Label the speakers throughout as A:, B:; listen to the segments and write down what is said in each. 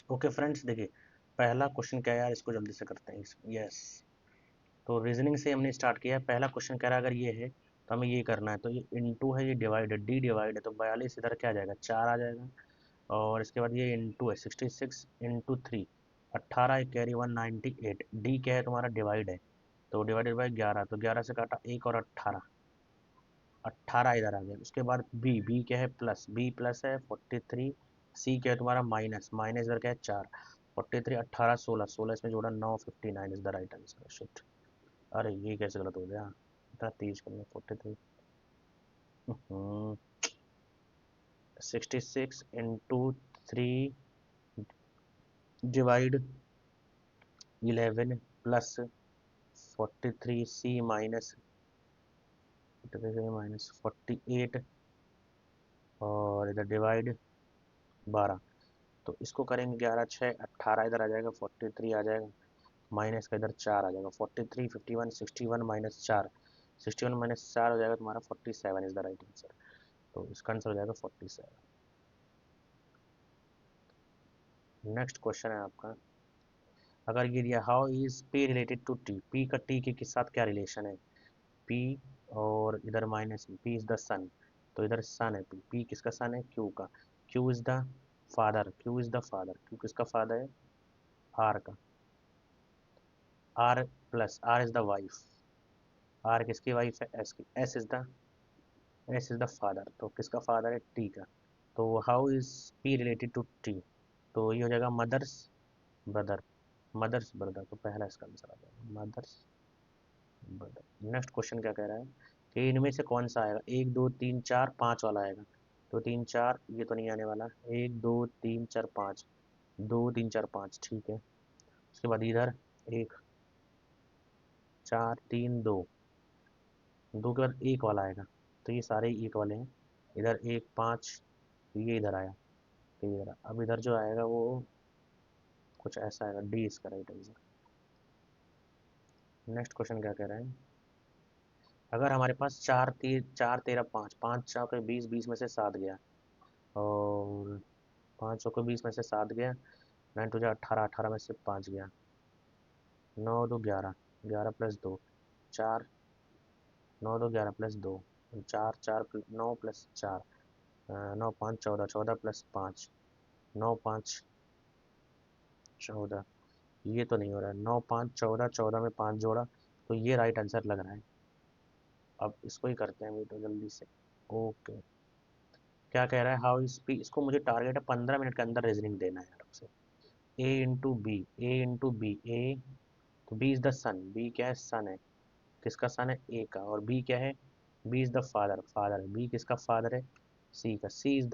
A: Okay friends, देखिए पहला question क्या है यार, इसको जल्दी से करते हैं। यस, तो रीजनिंग से हमने स्टार्ट किया है। पहला क्वेश्चन कह रहा है अगर ये है तो हमें ये करना है, तो ये इनटू है, ये डिवाइड है, डी डिवाइड है, तो 42 इधर क्या आ जाएगा, 4 आ जाएगा। और इसके बाद ये इनटू है, 66 इंटू 3, 18 एक कैरी 198, डी क्या है तुम्हारा, डिवाइड है, तो डिवाइडेड बाई 11, तो 11 से काटा एक और 18, 18 इधर आ गया। उसके बाद बी, बी क्या है, प्लस, बी प्लस है 43, सी क्या है तुम्हारा, माइनस, माइनस इधर क्या है 4, 43, 18, 16, 16 इसमें जोड़ा 9, 59 is the right answer. Shit, अरे ये कैसे गलत हो गया, इतना तेज करना, 43, 66 इंटू 3 डिवाइड 11 प्लस 43 सी माइनस 48 और इधर डिवाइड 12, तो इसको करेंगे 11 6 18 इधर आ जाएगा, 43 आ जाएगा, माइनस का इधर 4 आ जाएगा, 43 51 61 माइनस 4, 61 माइनस 4 हो जाएगा तुम्हारा 47 इज द राइट आंसर। तो इसका आंसर हो जाएगा 47। नेक्स्ट क्वेश्चन है आपका, अगर ये दिया how is P related to T, P का टी के साथ क्या रिलेशन है, पी और इधर minus, P is the son, तो इधर सन है, पी, पी किसका सन है, क्यू का, Q is the father, Q is the father, Q किसका फादर है, आर का, R plus R is the wife, R किसकी वाइफ है, एस की, एस इज द फादर, तो किसका फादर है, टी का, तो how is P related to T, तो ये हो जाएगा मदर्स ब्रदर, मदर्स ब्रदर, तो पहला इसका आंसर आ जाएगा मदर्स ब्रदर। नेक्स्ट क्वेश्चन क्या कह रहा है कि इनमें से कौन सा आएगा, 1 2 3 4 5 वाला आएगा, तो 3 4 ये तो नहीं आने वाला, 1 2 3 4 5, 2 3 4 5 ठीक है। उसके बाद इधर 1 4 3 2, 2 के बाद एक वाला आएगा, तो ये सारे एक वाले हैं, इधर 1 5, ये इधर आया, तो इधर अब इधर जो आएगा वो कुछ ऐसा आएगा, डी इसका राइट आंसर। नेक्स्ट क्वेश्चन क्या कह रहे हैं, अगर हमारे पास 4 13 5, 5 4 20, 20 में से 7 गया, और 5 20 में से 7 गया, 9 टू 18, 18 में से 5 गया, 9 2 11, 11 प्लस 2 4, 9 2 11 प्लस 2 4, 4 9 प्लस 4, 9 5 14, 14 प्लस 5, 9 5 14, ये तो नहीं हो रहा है, 9 5 14, 14 में 5 जोड़ा, तो ये राइट आंसर लग रहा है। अब इसको ही करते हैं अभी तो जल्दी से। ओके, क्या कह रहा है, हाउ इज पी, इसको मुझे टारगेट है 15 मिनट के अंदर रीजनिंग देना है यार आपसे। A into B, A into B, A, तो B is the son, B क्या है, सन है, किसका सन है, ए का, और बी क्या है, B is the father, father है, बी किसका फादर है, सी का, सी इज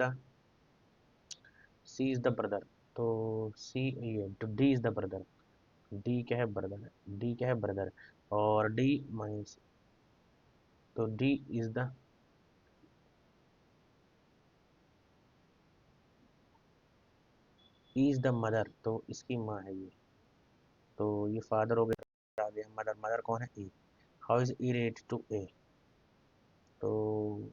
A: द ब्रदर, तो सी, ये तो D is the brother, D क्या है, ब्रदर, डी क्या है, ब्रदर, और डी माइनस, तो D is the, E is the mother, तो इसकी माँ है ये, तो ये फादर हो गया, आ गया मदर, मदर कौन है, A, how is E related to A, तो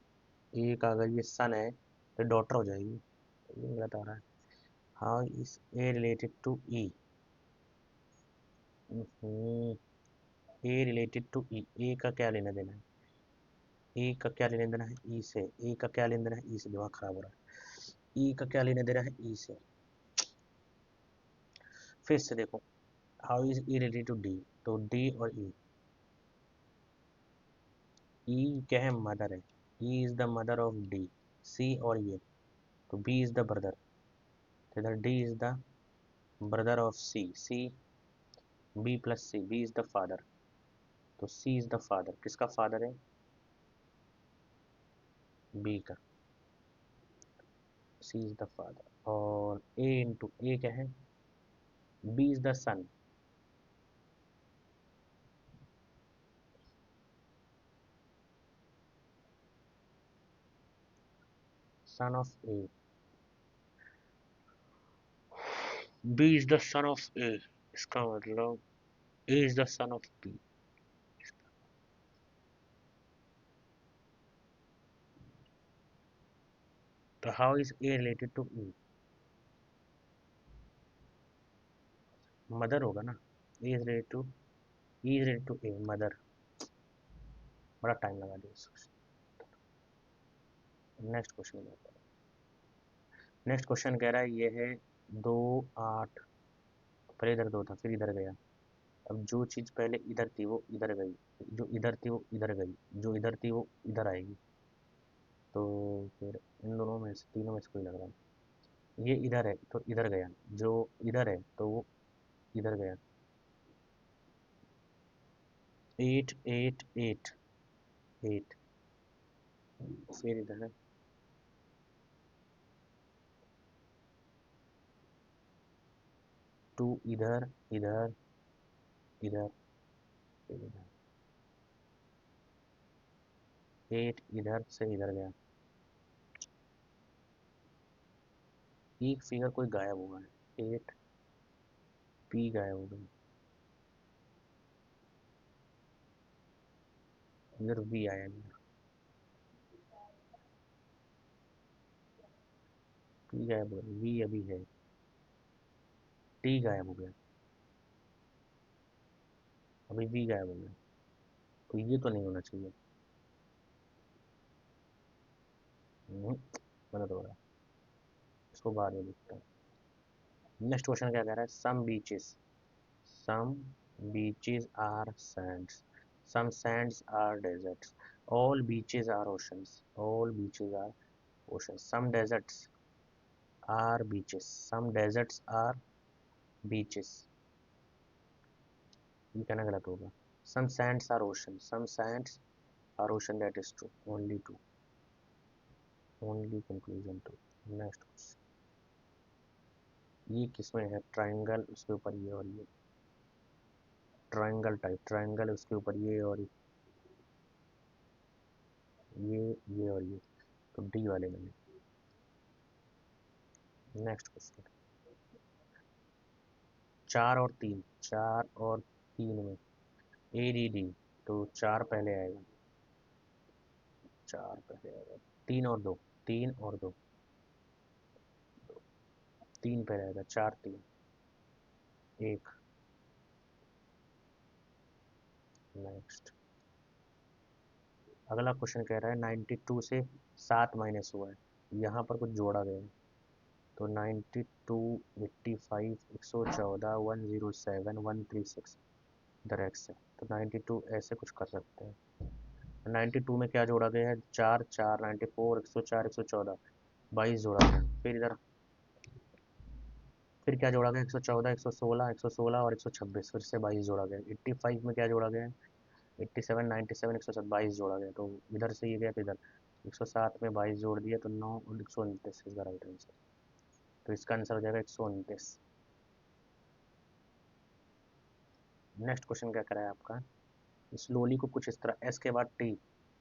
A: ए का अगर ये सन है तो डॉटर हो जाएगी, तो ये गलत आ रहा है, how is A related to E, A related to E, A का क्या लेना देना है, ए का क्या लेना देना है, ई से, ए का क्या लेना देना है, ई से, दिमाग खराब हो रहा है, ई का क्या लेना देना है, ई से, फिर से देखो, how is E related to D, तो डी और ई क्या है, मदर है, E is the mother of D, C और ये, तो बी इज द ब्रदर, तो इधर D is the brother of C, C, B plus C, B is the father, तो सी इज द फादर, किसका फादर है, B का, C is the father, और ए इंटू ए क्या है, B is the son, son of A, B is the son of A, इसका मतलब A is the son of B, तो how is A related to E, mother होगा ना, A is related to, E is related to A, mother. बड़ा time लगा दिया। Next question में, next question कह रहा है ये है 2 8, पहले इधर 2 था फिर इधर गया। अब जो चीज़ पहले इधर थी वो इधर गई, जो इधर थी वो इधर गई, जो इधर थी वो इधर आएगी। तो फिर इन दोनों में से, तीनों में से कोई लग रहा है। ये इधर है तो इधर गया, जो इधर है तो वो इधर गया। 8 8 8 8, फिर इधर है 2, इधर इधर इधर, फिर इधर 8 इधर से इधर गया। एक फिगर कोई गायब हुआ है, 8 पी गायब हो गई, इधर वी आया नहीं। पी गायब हो गया, वी अभी है, टी गायब हो गया, अभी वी गायब हो गया। तो ये तो नहीं होना चाहिए। गलत हो रहा है, इसको बाद में देखते हैं। नेक्स्ट क्वेश्चन क्या कह रहा है, some beaches are sands, some sands are deserts, all beaches are oceans, all beaches are oceans, some deserts are beaches, some deserts are beaches. ये कहना गलत होगा। Some sands are ocean, some sands are ocean, that is true, only two, only conclusion two. Next question, ये किसमें है, triangle उसके ऊपर ये और ये, ट्राइंगल टाइप, ट्राइंगल उसके ऊपर ये और ये और ये, तो डी वाले में। नेक्स्ट क्वेश्चन, 4 और 3, 4 और 3 में ए डी डी, तो 4 पहले आएगा, 4 पहले आएगा, 3 और 2, 3 और 2, 3 पहले आएगा, 4 3 1। नेक्स्ट, अगला क्वेश्चन कह रहा है 92 से 7 माइनस हुआ है, यहाँ पर कुछ जोड़ा गया है। तो 92, 85, 114, 107, 136, इधर एक्स है, तो 92 ऐसे कुछ कर सकते हैं। 92 में क्या जोड़ा गया है, 4 4, 94, 104, 114, 22 जोड़ा गया। फिर इधर फिर क्या जोड़ा गया, 114, 116, 116 और 126, फिर से 22 जोड़ा गया। 85 में क्या जोड़ा गया है, 87, 97, 107, 22 जोड़ा गया। तो इधर से ये गया तो इधर 107 में 22 जोड़ दिया तो 9 और 129 इसका राइट आंसर। तो इसका आंसर हो जाएगा 129। नेक्स्ट क्वेश्चन क्या करा है आपका, स्लोली को कुछ इस तरह, एस के बाद टी,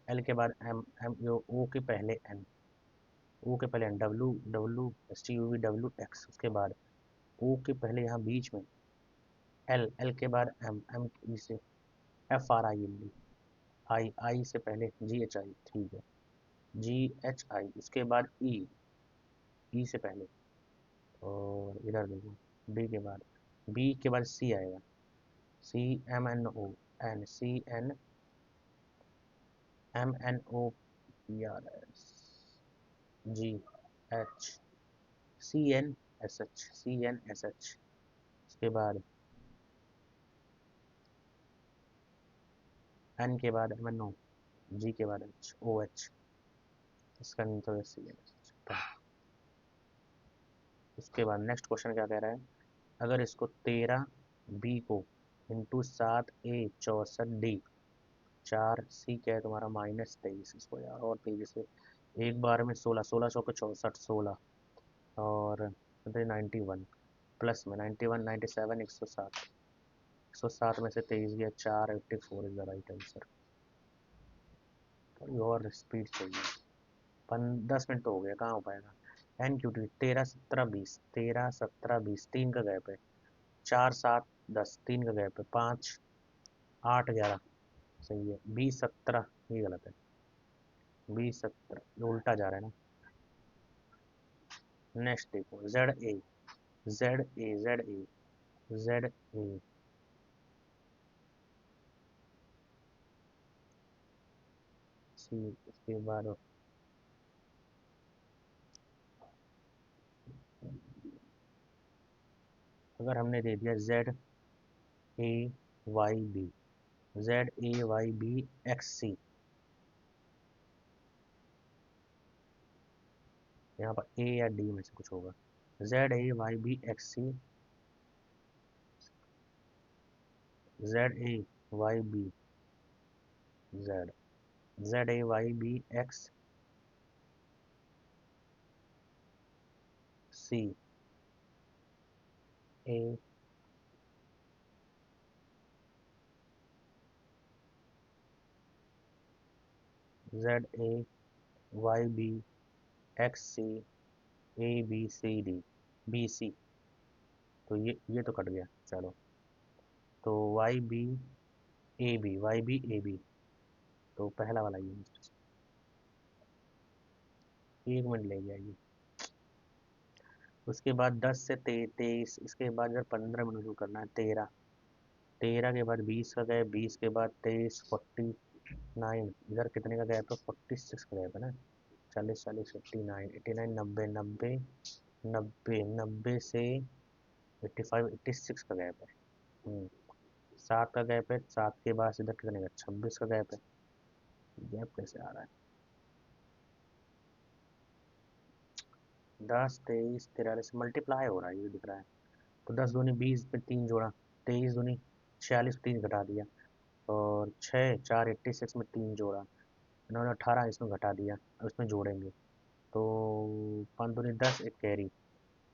A: एल के बाद एम, एम जो ओ के पहले एन, ओ के पहले N, W W S T U V W X, उसके बाद ओ के पहले यहाँ बीच में एल, एल के बाद एम, एम ई से F R I L D, I, I से पहले जी एच आई, ठीक है, जी एच आई, उसके बाद ई, ई से पहले, और इधर देखो डी के बाद, बी के बाद सी आएगा, C M N O N, C N M N O P R S, G H, C N S H, C N S H, उसके बाद एन के बाद एम एन ओ, जी के बाद एच ओ एच, इसका answer C N S H. उसके बाद next question क्या कह रहा है, अगर इसको 13 बी को इंटू 7 ए 64 डी, 4 सी क्या है तुम्हारा -23, इसको यार और तेजी से, एक बार में 16, 16 चौके 64, 16 और 91, प्लस में 91, 97, 107, 107 में से 23 गया 4, 84 इज द राइट आंसर। थोड़ी और स्पीड चाहिए, 10 मिनट तो हो गया, कहाँ हो पाएगा। एन क्यू टी, 13 17 20, 13 17 20, 3 का गैप है, 4 7 10, 3 का गैप है, 5 8 11, सही है, 20 17 ये गलत है, 20 17 ये उल्टा जा रहा है ना। नेक्स्ट देखो Z A, Z A, Z A, Z A C, इसके बाद अगर हमने दे दिया Z A Y B, Z A Y B X C, यहाँ पर ए या डी में से कुछ होगा। Z A Y B X C, Z A Y B Z, Z A Y B X C A, Z A Y B X C A B C D B C. तो ये तो cut गया, चलो। तो Y B A B, Y B A B, तो पहला वाला ये, 1 मिनट ले गया ये। उसके बाद 10 से 23, इसके बाद अगर 15 मिनट शुरू करना है, 13, 13 के बाद 20 का गैप, 20 के बाद 23, 49, इधर कितने का गैप है, 46 का गैप है ना, 40, 40, 59, 89, 90, 90, 90, 90 से 85, 86 का गैप है। 7 का गैप है, 7 के बाद इधर कितने का, 26 का गैप है। गैप कैसे आ रहा है, 10, 23, 43 मल्टीप्लाई हो रहा है, ये दिख रहा है। तो 10 दूनी 20 पे 3 जोड़ा, 23 दूनी 46, 3 घटा दिया, और 6, 4, 86 में 3 जोड़ा, इन्होंने 18 इसमें घटा दिया, अब इसमें जोड़ेंगे। तो 5 दूनी 10, एक कैरी,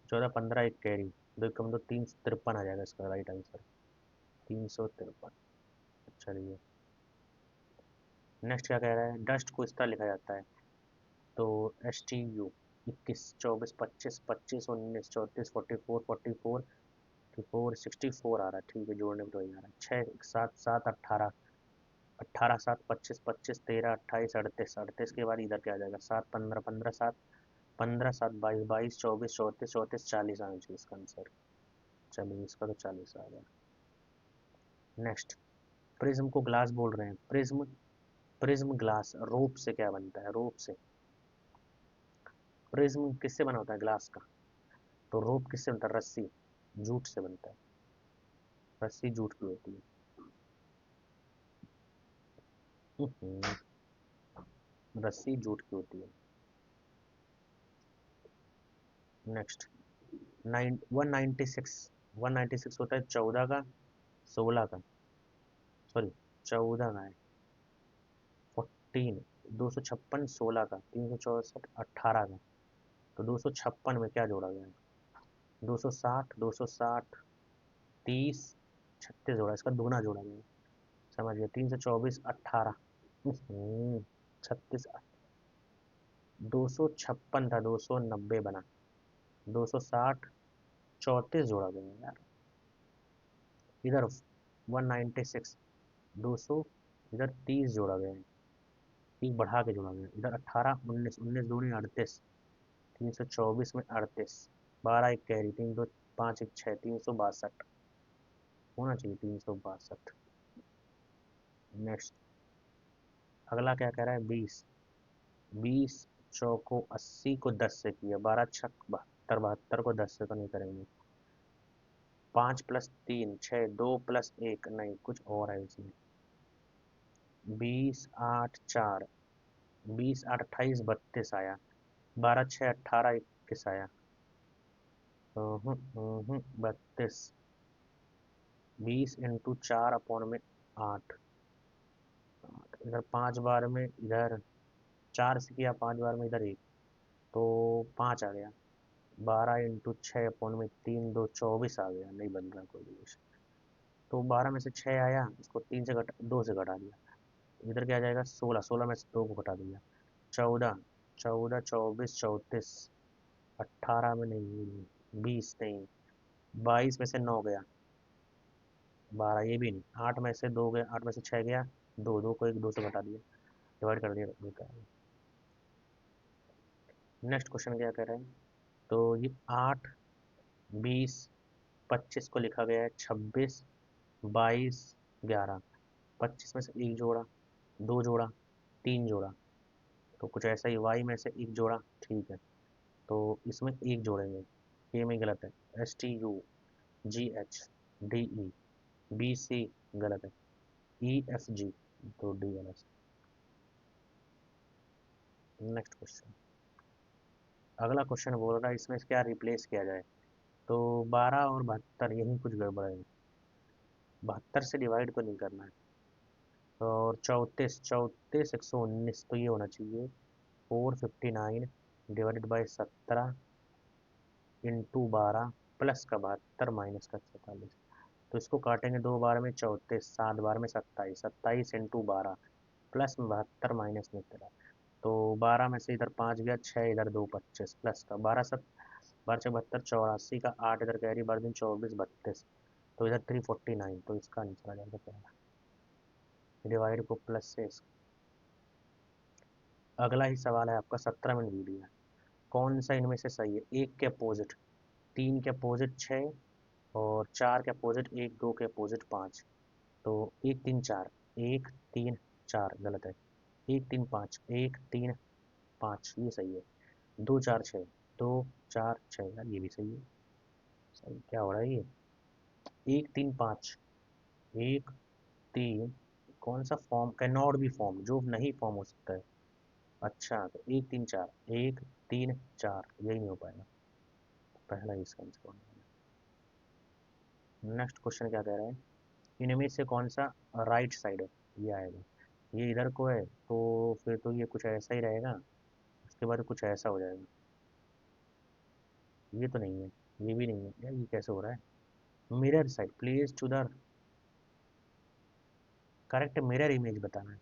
A: 14, 15, एक कैरी, दो कम दो 353 आ जाएगा इसका राइट आंसर, 353। चलिए नेक्स्ट क्या कह रहा है, डस्ट को इस तरह लिखा जाता है। तो एस टी यू, 21, 24, 25, 25, 19, 34, 44, 44, 44, 64 आ रहा है, ठीक है, जोड़ने में तो वही आ रहा है। 6, 7, 7, 18, 18, 7, 25, 25, 13, 28, 38, 38 के बाद इधर क्या आ जाएगा, 7, 15, 15, 7, 15, 7, 22, 22, 24, 34, 34, 40 आना चाहिए इसका आंसर। चलिए इसका तो 40 आ गया। नेक्स्ट, प्रिज्म को ग्लास बोल रहे हैं, प्रिज्म, प्रिज्म ग्लास रोप से क्या बनता है, रोप से। प्रिज्म किससे बना होता है, ग्लास का। तो रोप किससे बनता है, रस्सी, जूट से बनता है, रस्सी जूट की होती है। रस्सी जूट की होती है। नेक्स्ट, 196, 196 होता है 14 का, 16 का, सॉरी 14 का है, 14, 256, 16 का, 364, 18 का। तो 256 में क्या जोड़ा गया है, 260, 260, 30, 36 जोड़ा, इसका दुगना जोड़ा गया है। समझ गया, 324, 18, 36, 256 था, 290 बना, 260, 34 जोड़ा गया है यार, इधर 196, 200, इधर 30 जोड़ा गया है, 30 बढ़ा के जोड़ा गया है, इधर 18, 19, 19 दूनी 38, 324 में 38, 12 एक कैरी, 3 दो 5 एक 6, 362 होना चाहिए, 362। नेक्स्ट, अगला क्या कह रहा है, 20, 20 चौको 80 को 10 से किया, 12 छक 72, 72 को 10 से तो नहीं करेंगे। 5 प्लस 3, 6, 2 प्लस 1, नहीं कुछ और है इसमें। 20, 8, 4, 20, 8, 28, 32 आया, 12, 6, 18, 21 आया, 32, 20 इंटू 4 अपॉन में 8, इधर 5 बार में, इधर 4 से किया 5 बार में, इधर 1, तो 5 आ गया, 12 इंटू 6 अपॉन में 3, 2, 24 आ गया, नहीं बन रहा कोई भी। तो 12 में से 6 आया, इसको 3 से घटा, 2 से घटा दिया, इधर क्या आ जाएगा, 16, 16 में से 2 को घटा दिया, 14, 14, 24, 34, 18 में नहीं, 20 नहीं, 22 में से 9 गया, 12 ये भी नहीं, 8 में से 2 गया, 8 में से 6 गया, 2, 2 को 1, 2 से घटा दिया, डिवाइड कर दिया, निकाल। नेक्स्ट क्वेश्चन क्या कर रहे हैं, तो ये 8, 20, 25 को लिखा गया है 26, 22, 11। 25 में से एक जोड़ा, दो जोड़ा, तीन जोड़ा, तो कुछ ऐसा ही। वाई में से एक जोड़ा, ठीक है, तो इसमें एक जोड़ेंगे। ए में गलत है, STUGH DE। BC गलत है, EFG, तो डी गलत है। Next question. अगला क्वेश्चन बोल रहा है इसमें क्या रिप्लेस किया जाए। तो 12 और 72 यही कुछ गड़बड़ है। 72 से डिवाइड तो नहीं करना है। और 34, 119, तो ये होना चाहिए 459 डिवाइडेड बाई 17 इंटू 12 प्लस का 72 माइनस का 44। तो इसको काटेंगे दो बार में 34, 7 बार में 27, 27 इंटू 12 प्लस में 72 माइनस में 13। तो 12 में से इधर 5 गया, 6 इधर 2, 25 प्लस का 12, 12 72, 84 का 8 इधर कैरी, 12 दिन 24, 32, तो इधर 349, तो इसका आंसर आ जाएगा पहला। डिवाइड को प्लस से अगला ही सवाल है आपका, 17 मिनट वीडियो है। कौन सा इनमें से सही है? एक के अपोजिट तीन, के अपोजिट 6, और 4 के अपोजिट 1, 2 के अपोजिट 5। तो 1 3 4, 1 3 4 गलत है। 1 3 5, 1 3 5 ये सही है। 2 4 6, 2 4 6 यार ये भी सही है। सही क्या हो रहा है ये? 1 3 5, 1 3, कौन सा form can not be form, जो नहीं फॉर्म हो सकता है। अच्छा, तो 1 3 4, 1 3 4 यही नहीं हो पाएगा, पहला ही इसका आंसर होने वाला है। नेक्स्ट क्वेश्चन क्या कह रहा है, इनमें से कौन सा राइट साइड है? ये आएगा, ये इधर को है, तो फिर तो ये कुछ ऐसा ही रहेगा, उसके बाद कुछ ऐसा हो जाएगा। ये तो नहीं है, ये भी नहीं है यार, ये कैसे हो रहा है? Mirror side place to the correct mirror image बताना है।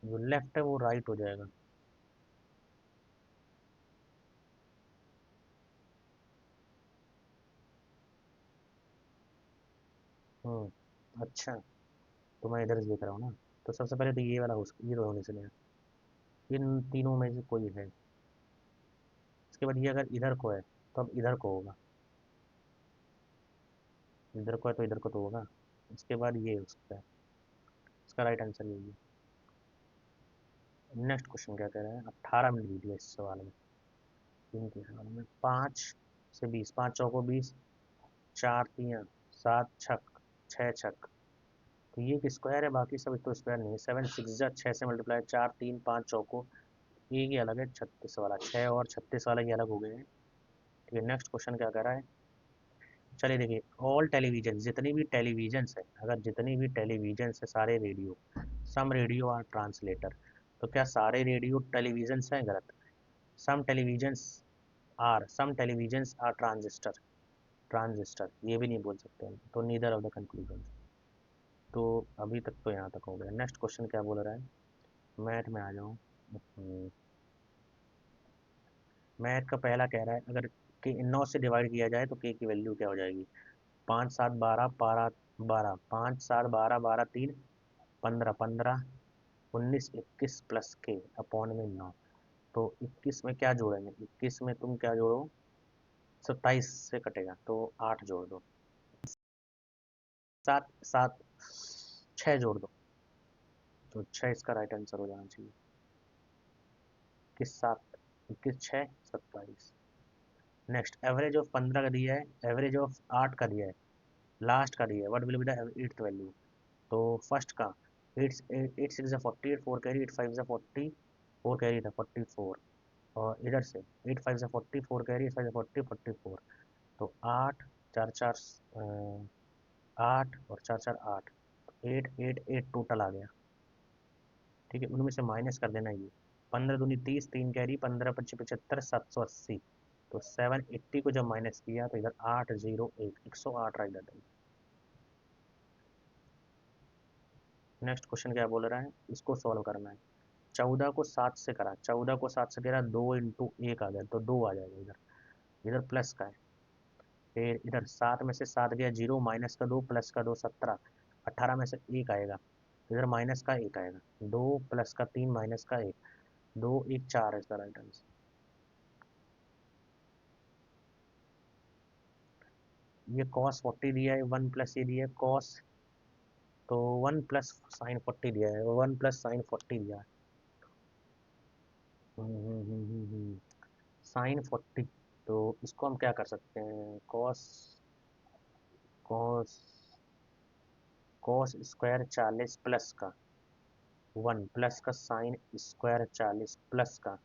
A: जो लेफ्ट है वो राइट हो जाएगा। अच्छा, तो मैं इधर से देख रहा हूँ ना, तो सबसे पहले तो ये वाला ये तो होने से नहीं। इन तीनों में से कोई है। इसके बाद ये अगर इधर को है तो अब इधर को होगा, इधर को है तो इधर को तो होगा। इसके बाद ये हो सकता है, इसका राइट आंसर यही है। नेक्स्ट क्वेश्चन क्या कह रहा है, 18 मिनट वीडियो इस सवाल में, तीन के सवाल में। 5 से 20, 5 चौको 20, 4 तियाँ 7 छक, 6 छक, तो ये एक स्क्वायर है, बाकी सब तो स्क्वायर नहीं है। 7 6 6 से मल्टीप्लाई, 4 3 5 चौको, एक ही अलग है 36 वाला, 6 और 36 वाला ये अलग हो गए हैं। ठीक है, नेक्स्ट क्वेश्चन क्या कर रहा है, चलिए देखिए, ऑल टेलीविजन, जितनी भी टेलीविजन्स है, अगर जितनी भी टेलीविजन्स है सारे radio, some radio are translator, तो क्या सारे रेडियो टेलीविजन्स हैं? गलत। Some televisions some televisions are transistor, transistor ये भी नहीं बोल सकते हैं, तो नीदर ऑफ द कंक्लूजन। तो अभी तक तो यहाँ तक हो गया। नेक्स्ट क्वेश्चन क्या बोल रहा है, मैथ में आ जाऊँ। मैथ का पहला कह रहा है, अगर के 9 से डिवाइड किया जाए तो के की वैल्यू क्या हो जाएगी? 5 7 12, 12 5 7 12 12 3 15 15 19 21 प्लस के अपॉन में 9। तो 21 में क्या जोड़ेंगे? 21 में तुम क्या जोड़ो? 27 से कटेगा तो 8 जोड़ दो, 7 7 6 जोड़ दो, तो 6 इसका राइट आंसर हो जाना चाहिए। 21 7, 21 6 27। नेक्स्ट, एवरेज ऑफ 15 का दिया है, एवरेज ऑफ 8 का दिया है, लास्ट का दिया है, what will be the eighth value? तो फर्स्ट का 8 8 6 40, 8 4 कैरी, 8 5 40, 4 कैरी था 44, और इधर से 8 5 40, 4 कैरी, 8 5 40 44, तो 8 4 4 8 और 4 4 8, 8 8 8 टोटल आ गया। ठीक है, उनमें से माइनस कर देना ये, 15 दूनी 30, 3 कैरी, 15 25 75, 780, तो 780 को जब माइनस किया तो इधर 801, 108 राइट आएगा। नेक्स्ट क्वेश्चन क्या बोल रहा है, इसको सॉल्व करना है। 14 को 7 से करा, 14 को 7 से करा, 2 इंटू 1 आ गया, तो 2 आ जाएगा इधर, इधर प्लस का है। फिर इधर 7 में से 7 गया 0, माइनस का 2 प्लस का 2 17, 18 में से 1 आएगा, इधर माइनस का 1 आएगा, 2 प्लस का 3 माइनस का 1, 2 1 4 है इसका राइट आंसर। ये कॉस 40 दिया है, 1 प्लस ये दिया है कॉस, तो 1 प्लस साइन 40 दिया है, 1 प्लस साइन 40 दिया है। साइन 40, तो इसको हम क्या कर सकते हैं, cos cos cos square 40 plus का 1 प्लस का साइन स्क्वायर 40 प्लस का,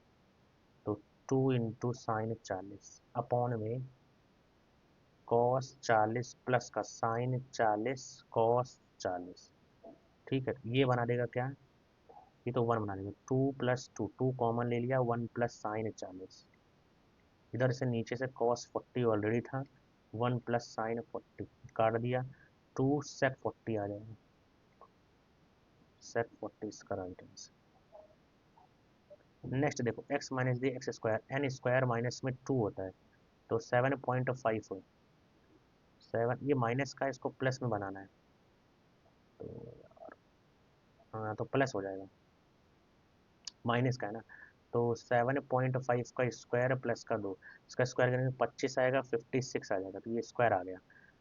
A: तो 2 इंटू साइन 40 अपॉन में कॉस 40 प्लस का साइन 40 कॉस 40। ठीक है, ये बना देगा क्या, ये तो 1 बना देगा, 2 प्लस 2, 2 कॉमन ले लिया, 1 प्लस साइन 40, इधर से नीचे से कॉस 40 ऑलरेडी था, 1 प्लस साइन 40 काट दिया, 2 सेक 40 आ जाएगा, सेक 40 इसका राइट आंसर। नेक्स्ट देखो, x minus the X square, N square minus में 2 होता है, तो 7.5 हो, 7 ये माइनस का, इसको प्लस में बनाना है, तो हाँ तो प्लस हो जाएगा, माइनस का है ना, तो 7.5 का स्क्वायर प्लस का 2, इसका स्क्वायर करेंगे 25 आएगा, 56 आ जाएगा, तो ये स्क्वायर आ गया।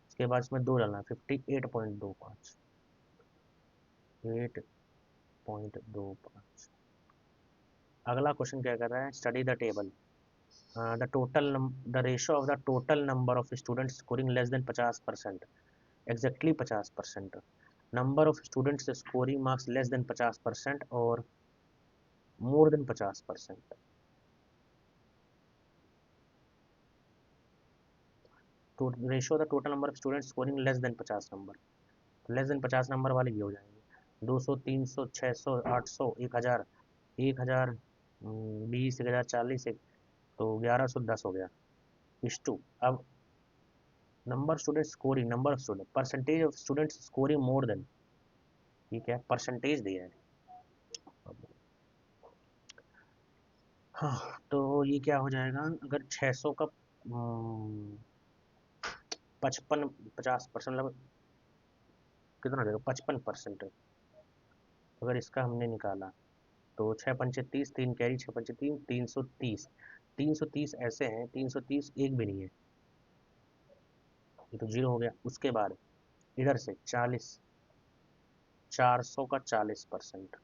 A: उसके बाद इसमें 2 डालना, 58.25, 8.25। अगला क्वेश्चन क्या कर रहा है, study the table, the ratio of the total number of students scoring less than 50%, exactly 50%, number of students scoring marks less than 50% और मोर देन 50%। तो ratio the total number of students scoring less than 50 number, less than 50 number वाले ये हो जाएंगे, 200, 300, 600, 800, 1000, 1000, 20, 1000, 40, तो 1110 हो गया, इस टू। अब number student scoring, number of student, percentage of students scoring more than, ठीक है परसेंटेज दिया है। हाँ तो ये क्या हो जाएगा, अगर 600 का 55 50% मतलब कितना देगा, 55%, अगर इसका हमने निकाला तो 6 पंचे 30, 3 कैरी, 6 पंचे 3, 330, 330 ऐसे हैं, 330 एक भी नहीं है, ये तो जीरो हो गया। उसके बाद इधर से 40, 400 का 40%,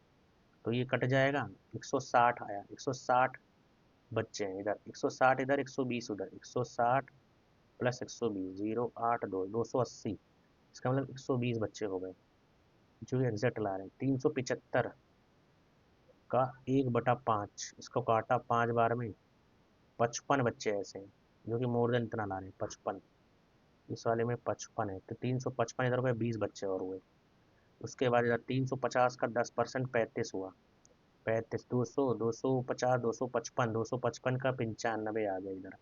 A: तो ये कट जाएगा, 160 आया, 160 बच्चे हैं इधर, 160 इधर, 120 उधर, 160 प्लस 120, 0 8 2, 280, इसका मतलब 120 बच्चे हो गए जो एग्जैक्ट ला रहे हैं। 375 का 1/5, इसको काटा 5 बार में, 55 बच्चे ऐसे हैं जो कि मोर देन इतना ला रहे हैं, 55, इस वाले में 55 है, तो 355 इधर हो गए, 20 बच्चे और हुए। उसके बाद इधर 350 का 10% 35 हुआ, 35, 200, 250, 255, 255 का 95 आ गया इधर।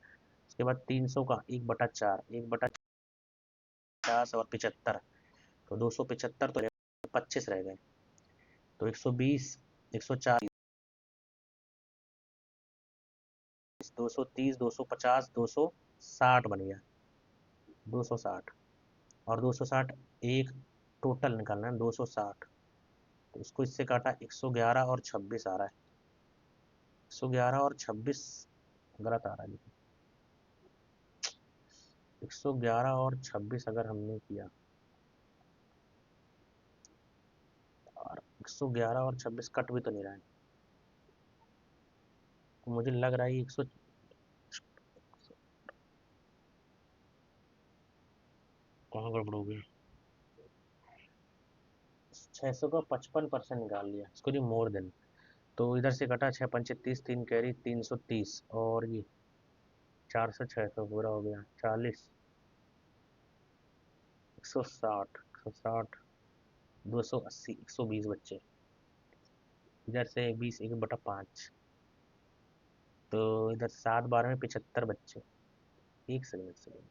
A: उसके बाद 300 का 1/4, 1/50 और 75, तो 275 तो 25 रह गए, तो 120, 140, 230, 250, 260 बन गया, 260, और 260 एक टोटल निकालना है, 260, तो इसको इससे काटा, 111 और 26 आ रहा है, 111 और 26 गलत आ रहा है, 111 और 26 अगर हमने किया, और 111 और 26 कट भी तो नहीं रहा है, तो मुझे लग रहा है 100, कहाँ गड़बड़ हो गया, 600 का 55% निकाल लिया, इसको जी मोर देन, तो इधर से कटा, 6 पंचे 30, 3 कैरी, 330, और ये 400, 600 पूरा हो गया, 40, 160, 160, 280, 120 बच्चे, इधर से 20, 1/5, तो इधर 7 बार में 75 बच्चे, एक सेकंड, एक सेकंड,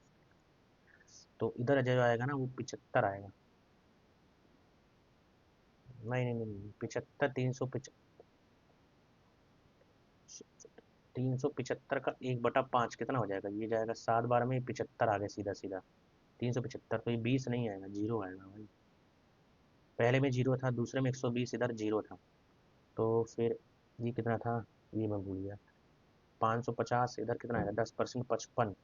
A: तो इधर जो आएगा ना वो 75 आएगा, नहीं नहीं नहीं, 75, 375 का 1/5 कितना हो जाएगा, ये जाएगा 7 बार में 75 आ गया सीधा सीधा, 375, तो ये 20 नहीं आएगा, जीरो आएगा भाई, पहले में जीरो था, दूसरे में 120, इधर जीरो था, तो फिर ये कितना था, ये मैं भूल गया, 550, इधर कितना आएगा 10%, 55,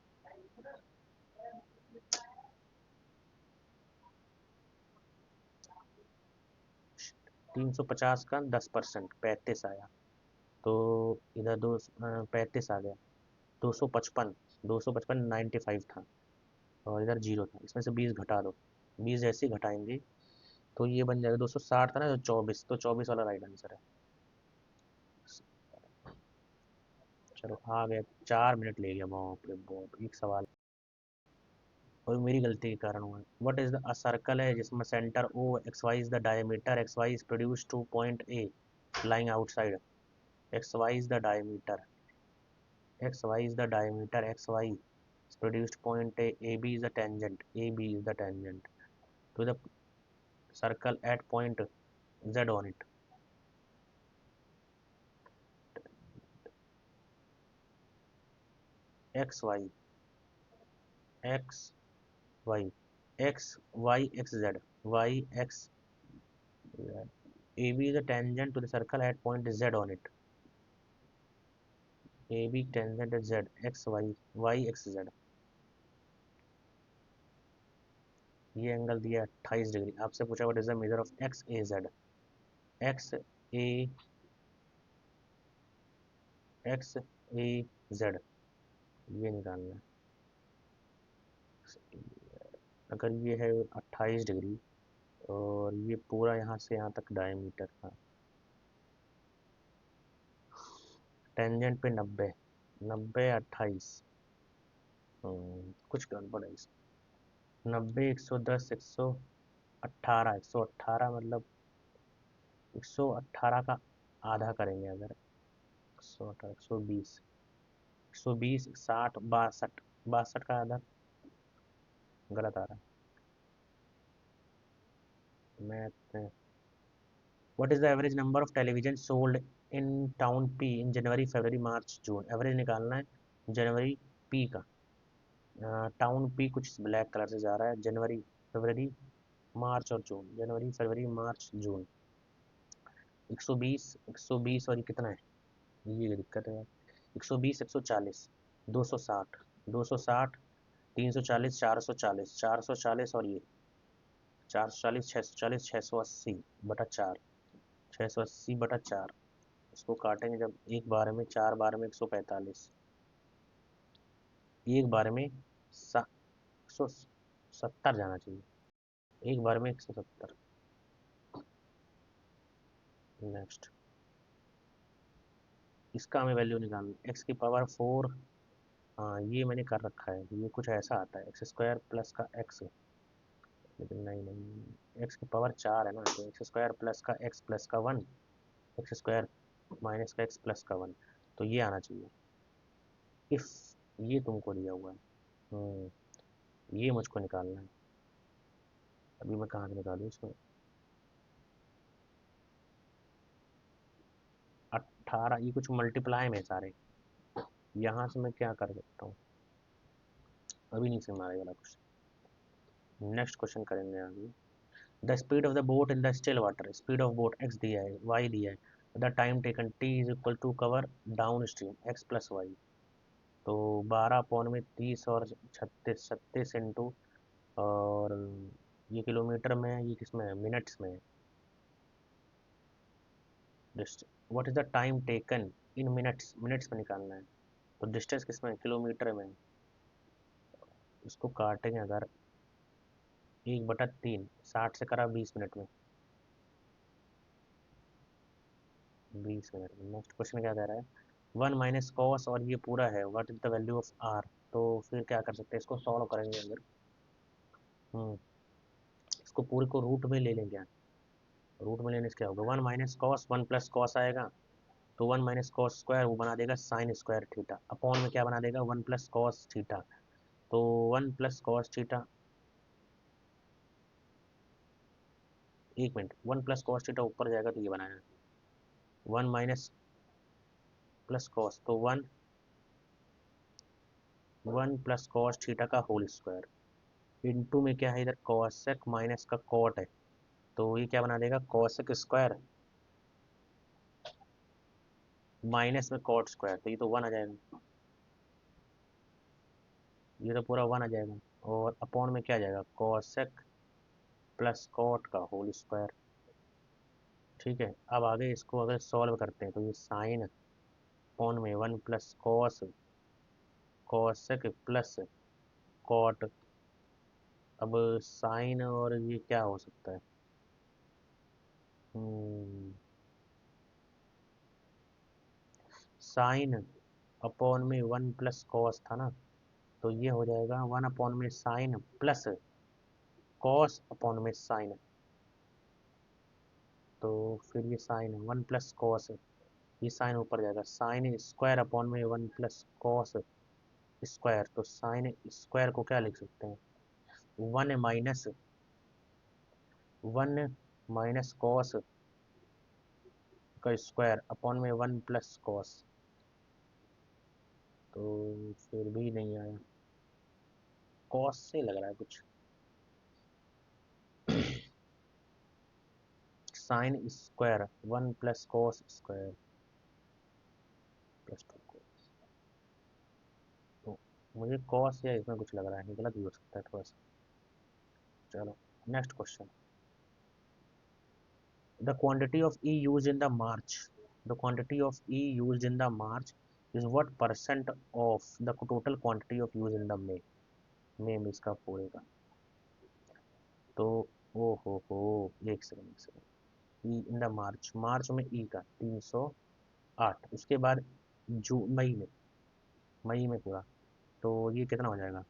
A: 350 का 10% 35 आया, तो इधर 35 आ गया। 255, 255 95 था और इधर 0 था, इसमें से 20 घटा दो। 20 जैसे ही घटाएंगे तो ये बन जाएगा 260 था ना, तो 24, तो 24 वाला राइट आंसर है। चलो आ गया, 4 मिनट ले गया, बाप रे बाप, एक सवाल और मेरी गलती के कारण हुआ। व्हाट इज द सर्कल है जिसमें center O, X Y is the diameter, X Y is produce to point A lying outside, xy is the diameter, xy is the diameter, xy is produced point a, ab is the tangent, ab is the tangent to the circle at point z on it. xy, x y, x y x z, y x z, ab is the tangent to the circle at point z on it, ab tangent at z, x y, y x z। ये angle दिया 28 degree. आपसे पूछा what is the measure of x A Z, x A, x A Z, ये निकालना है। अगर ये है 28 डिग्री और ये पूरा यहाँ से यहाँ तक डायमीटर था, टेंजेंट पे 90, 90 28, कुछ गड़बड़ है इसमें। 90 110 118, 118 मतलब 118 का आधा करेंगे अगर, 118 120, 120 60 62, 62 का आधा, गलत आ रहा है math. What is the average number of television sold in town P in January February March June, average निकालना है जनवरी पी का। टाउन पी कुछ ब्लैक कलर से जा रहा है, जनवरी फरवरी मार्च और जून, जनवरी फरवरी मार्च जून। 120, 120 और ये कितना है, ये दिक्कत है यार। 120 140 260, 260 340 440, 440 और ये 440 640 680 बटा 4, 680 बटा 4। इसको काटेंगे जब एक बार में, 4 बार में 145, एक बार में 170 जाना चाहिए, एक बार में 170। नेक्स्ट, इसका हमें वैल्यू निकालना, एक्स की पावर 4। हाँ ये मैंने कर रखा है, ये कुछ ऐसा आता है एक्स स्क्वायर प्लस का एक्स, लेकिन नहीं नहीं, एक्स की पावर 4 है ना, तो एक्स स्क्वायर प्लस का एक्स प्लस का 1, एक्स स्क्वायर माइनस का एक्स प्लस का 1, तो ये आना चाहिए इफ, ये तुमको दिया हुआ है। ये मुझको निकालना है, अभी मैं कहाँ से निकालूँ इसको। 18, ये कुछ मल्टीप्लाई में सारे, यहाँ से मैं क्या कर सकता हूँ, अभी नहीं समझ आने वाला कुछ। नेक्स्ट क्वेश्चन करेंगे आगे। The speed of the boat in the still water, speed of boat X दिया है, वाई दिया है, the time taken T is equal to cover downstream X plus Y, तो 12 पौन में 30 और 36, 36 इंटू, और ये किलोमीटर में है, ये किस में है, मिनट्स में है। What is the time taken in minutes, minutes में निकालना है, तो डिस्टेंस किस में है, किलोमीटर में है। इसको काटेंगे अगर 1/3, 60 से करा 20 मिनट में, 20 मिनट में। नेक्स्ट क्वेश्चन क्या कह रहा है, 1 - cos और ये पूरा है, what is the value of R, तो फिर क्या कर सकते हैं, इसको सॉल्व करेंगे अगर, हम्म इसको पूरे को रूट में ले लेंगे, रूट में लेने से क्या होगा, 1 - cos, 1 + cos आएगा, तो 1 - cos² वो बना देगा साइन स्क्वायर थीटा, अपॉन में क्या बना देगा 1 + cos थीटा, तो 1 + cos थीटा, एक मिनट, 1 + cos थीटा ऊपर जाएगा तो ये बनाया 1 - +cos, तो 1 + cos थीटा का होल स्क्वायर, इंटू में क्या है इधर कॉसेक माइनस का कॉट है, तो ये क्या बना देगा कॉसेक स्क्वायर माइनस में कॉट स्क्वायर, तो ये तो 1 आ जाएगा, ये तो पूरा 1 आ जाएगा, और अपॉन में क्या आ जाएगा कॉसेक प्लस कॉट का होल स्क्वायर, ठीक है, अब आगे इसको अगर सॉल्व करते हैं तो ये साइन अपॉन में 1 + कॉसेक प्लस कॉट। अब साइन और ये क्या हो सकता है? साइन अपॉन में 1 + कॉस था ना, तो ये हो जाएगा 1/साइन प्लस कॉस अपॉन में साइन। तो फिर ये साइन 1 + कॉस, ये साइन ऊपर जाएगा, साइन स्क्वायर अपॉन में 1 + कॉस स्क्वायर। तो साइन स्क्वायर को क्या लिख सकते हैं? 1 - 1 - कॉस का स्क्वायर अपॉन में 1 + कॉस। तो फिर भी नहीं आया, कॉस से लग रहा है कुछ। Sine square 1 + cos square +2 cos. तो मुझे कॉस या इसमें कुछ लग रहा है, गलत भी हो सकता है थोड़ा सा। चलो next question. The quantity of E use in the March, the quantity of E use in the March is what percent of the total quantity of use in the May में इसका पूरे का। तो ओ हो, एक सेकंड, ई इन द मार्च, मार्च में ई का 308, उसके बाद मई में पूरा, तो ये कितना हो जाएगा?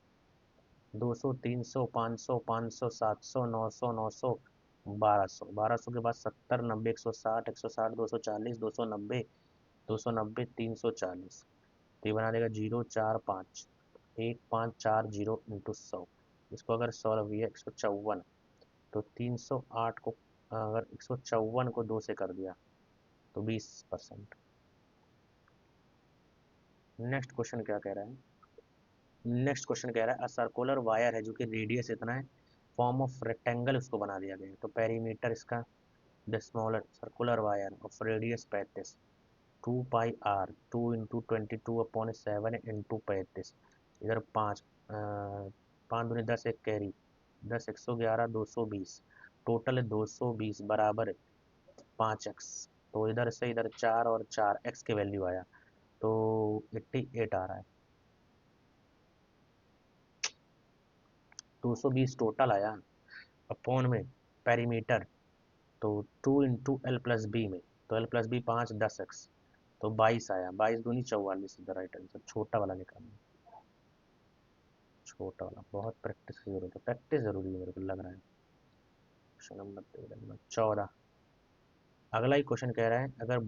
A: 200, 300, 500, 500, 700, 900, 900, 1200, 1200 के बाद 70, 90, 160, 160, 240, 290, 290, 340। तो ये बना देगा 045, 1540 इंटू 100। इसको अगर सॉल्व किया 154, तो 308 को अगर 154 को 2 से कर दिया तो 20%। नेक्स्ट क्वेश्चन क्या कह रहा है? नेक्स्ट क्वेश्चन कह रहा है अ सर्कुलर वायर है जो कि रेडियस इतना है, फॉर्म ऑफ रेक्टेंगल उसको बना दिया गया है। तो पेरीमीटर इसका the smaller circular wire of radius 35, 2πr 2 × 22/7 into 35। इधर 5, 5 × 10 एक कैरी, 10 111 220, टोटल 220 बराबर 5x। तो इधर से इधर 4 और 4 x के वैल्यू आया, तो 88 आ रहा है। 220 टोटल आया अपॉन में पेरीमीटर, तो 2 × L + B में, तो L + B 5 10x, तो 22 आया, 22 दूनी 44। इधर राइट आंसर छोटा वाला निकालना, छोटा वाला। बहुत प्रैक्टिस की जरूरत है, प्रैक्टिस जरूरी है मेरे को लग रहा है। Question number 14। अगला ही क्वेश्चन कह रहा है अगर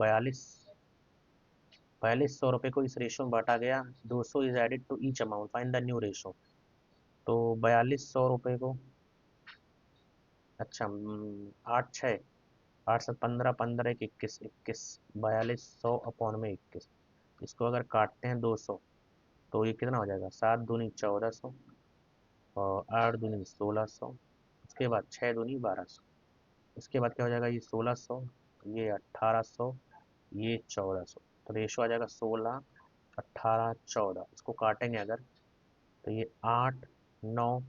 A: 4200 रुपये को इस रेशो में बांटा गया, 200 is added to each amount, find the new ratio. तो 4200 रुपये को, अच्छा 8 6, 8 7 15, 15 1 21, 21, 4200/21। इसको अगर काटते हैं 200, तो ये कितना हो जाएगा? 7 दूनी 1400 और 8 दूनी 1600, उसके बाद 6 दूनी 1200, उसके बाद क्या हो जाएगा? ये 1600, ये 1800, ये 1400। तो रेशो आ जाएगा 16 18 14। इसको काटेंगे अगर, तो ये 8 9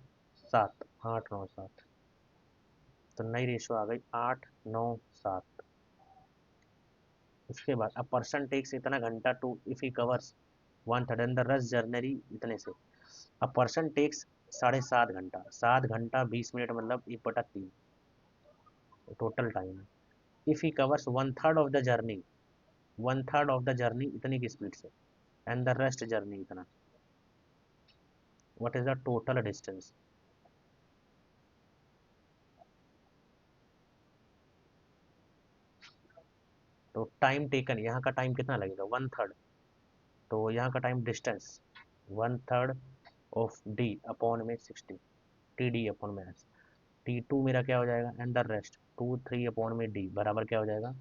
A: 7, 8 9 7, तो नई रेशो आ गई 8 9 7। उसके बाद अब पर्सन टेक्स इतना घंटा to if he covers 1/3 and the rest journey इतने से। अब पर्सन टेक्स 7.5 घंटा, 7 घंटा 20 मिनट मतलब 1/3 टोटल टाइम है। If he covers 1/3 of the journey, 1/3 of the journey इतनी की स्पीड से, एंड द रेस्ट जर्नी इतना, what is the total distance? तो टाइम टेकन, यहाँ का टाइम कितना लगेगा? 1/3, तो यहाँ का time distance 1/3 of D upon में 60, टी डी अपॉन में एस। T2 मेरा क्या हो जाएगा? एंड द रेस्ट 2 3/D बराबर क्या हो जाएगा?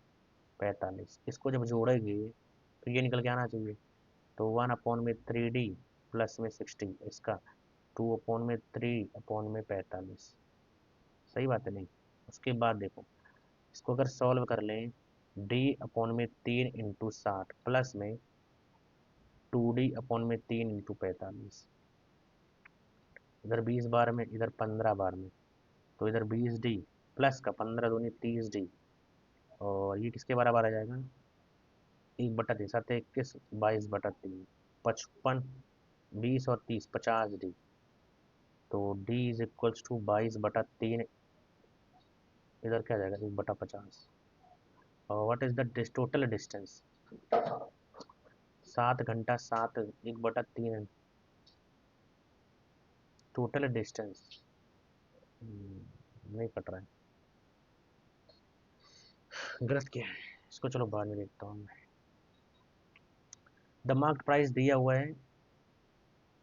A: 45। इसको जब जोड़ेंगे तो ये निकल के आना चाहिए, तो 1/3D प्लस में 60, इसका 2/3/45। सही बात है नहीं? उसके बाद देखो, इसको अगर सॉल्व कर लें, D/3 इंटू 60 प्लस में 2D/3 इंटू 45, इधर 20 बार में इधर 15 बार में, तो इधर 20D प्लस का 15 दूनी 30D और ये किसके बराबर आ जाएगा, 1/3, 7 21 22/3, 55, 20 और 30, 50 डी। तो डी इज इक्वल्स टू 22/3, इधर क्या आ जाएगा, 1/50। और what is the total distance, 7 घंटा 7, 1/3, टोटल डिस्टेंस नहीं कट रहा है, गलत क्या है, इसको चलो बाद में देखता हूँ। द मार्केट प्राइस दिया हुआ है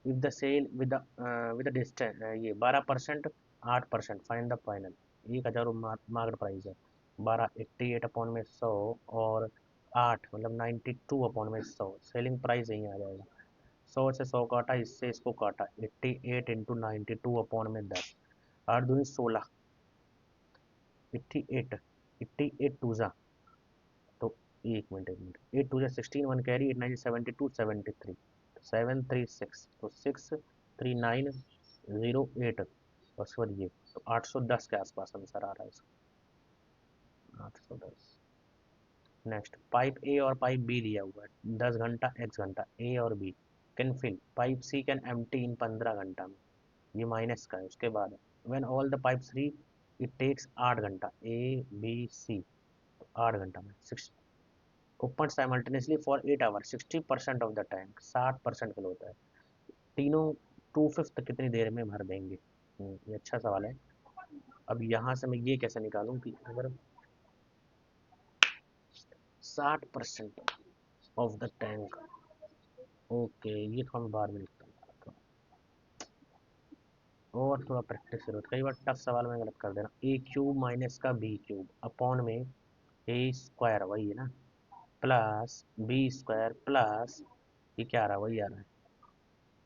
A: with the sale with the distance, ये 12%, 8%, find the final. 1,000 market price है, 12, 88/100 और 8 मतलब 92/100, सेलिंग प्राइस यहीं आ जाएगा। 100 से 100 काटा, इससे इसको काटा, 88 इंटू 92/10, 8 दूनी 16, 88, 88 टू तो 1 मिनट, 8 टू 16, 1 कैरी, 8 9 72, 73, 736, तो 63908, और उसके बाद ये तो 810 के आसपास आंसर आ रहा है इसका, 810। नेक्स्ट, पाइप ए और पाइप बी दिया हुआ है, 10 घंटा x घंटा, ए और B can fill, pipe C can empty in 15 घंटा में, ये माइनस का है। उसके बाद when all the pipe 3 it takes 8 घंटा, ए बी सी, 8 घंटा में 6 open simultaneously for 8 hour, 60% of the tank, 60% fill होता है, तीनों 2/5 कितनी देर में भर देंगे। ये अच्छा सवाल है। अब यहाँ से मैं ये कैसे निकालूं कि अगर 60% ऑफ द टैंक, ओके ये थोड़ा मैं बाद में लिखता हूँ, और थोड़ा प्रैक्टिस जरूरत, कई बार टफ सवाल में गलत कर देना। ए क्यूब माइनस का बी क्यूब अपॉन में ए स्क्वायर, वही है ना, प्लस बी स्क्वायर प्लस, ये क्या आ रहा है, वही आ रहा है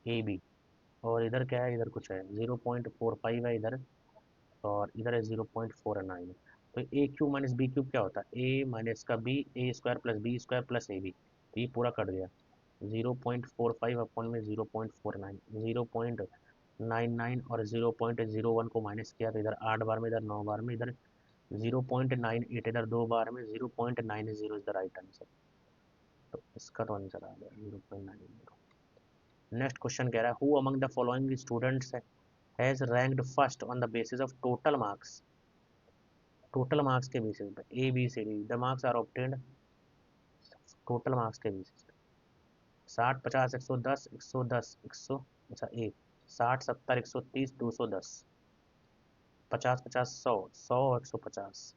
A: ए बी, और इधर क्या है, इधर कुछ है 0.45 है इधर, और इधर है 0.49। तो A cube minus B cube क्या होता है, ए माइनस का B, A square plus B square plus A B, तो ये पूरा कट गया, 0.45 अपॉन में 0.49, 0.99 और 0.01 को माइनस किया तो इधर 8 बार में, इधर 9 बार में, इधर 0.98, इधर 2 बार में, 0.90 इज द राइट आंसर। तो इसका तो आंसर आ गया 0.90। नेक्स्ट क्वेश्चन कह रहा है, who among the following students has ranked first on the basis of total marks, total marks के बेसिस पे, A B C D, the marks are obtained total marks के बेसिस पे, 60 50 110 110 100, अच्छा एक 60 70 130 210, 50 50 100 100 150,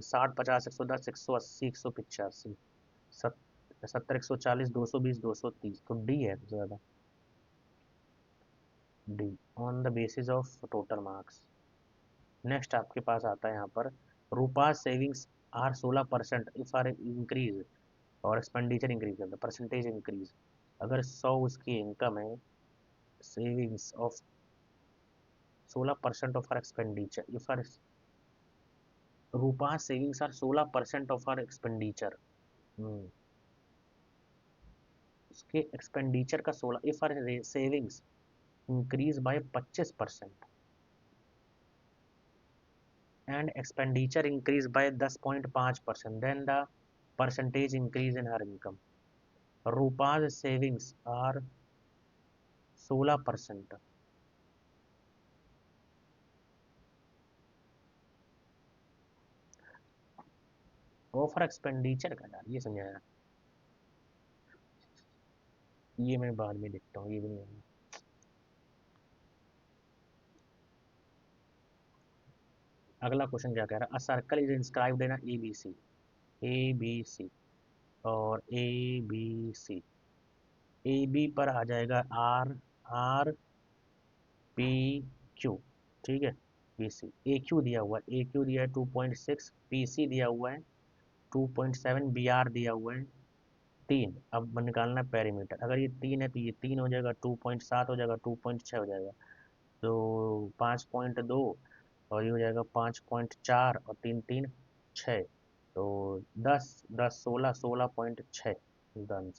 A: 60 50 110 180 185, 70 140 220 230, तो डी है सबसे ज़्यादा, D on the basis of total marks. Next आपके पास आता है यहाँ पर, Rupa savings are 16% if her increase और एक्सपेंडिचर इंक्रीज करता, परसेंटेज इंक्रीज, अगर 100 उसकी इनकम है, savings of 16% of her expenditure, if her Rupa savings are 16% of her expenditure, उसके एक्सपेंडिचर का 16, if her savings increase by 25% and expenditure increase by 10.5%, then the percentage increase in her income. Rupa's savings are 16%, offer expenditure का यार ये समझाया, ये मैं बाद में देखता हूँ, ये भी नहीं है। अगला क्वेश्चन क्या कह रहा है, a circle is inscribed in A B C, A B C और A B C, A B पर आ जाएगा आर, आर पी क्यू, ठीक है, बी सी, ए क्यू दिया हुआ है, ए क्यू दिया है 2.6, पी सी दिया हुआ है 2.7, बी आर दिया हुआ है 3, अब निकालना है पेरीमीटर, अगर ये 3 है तो ये 3 हो जाएगा, 2.7 हो जाएगा, 2.6 हो जाएगा, तो 5.2, और ये हो जाएगा 5.4, और 3 3 6, तो 10 10 16 16.6 डन।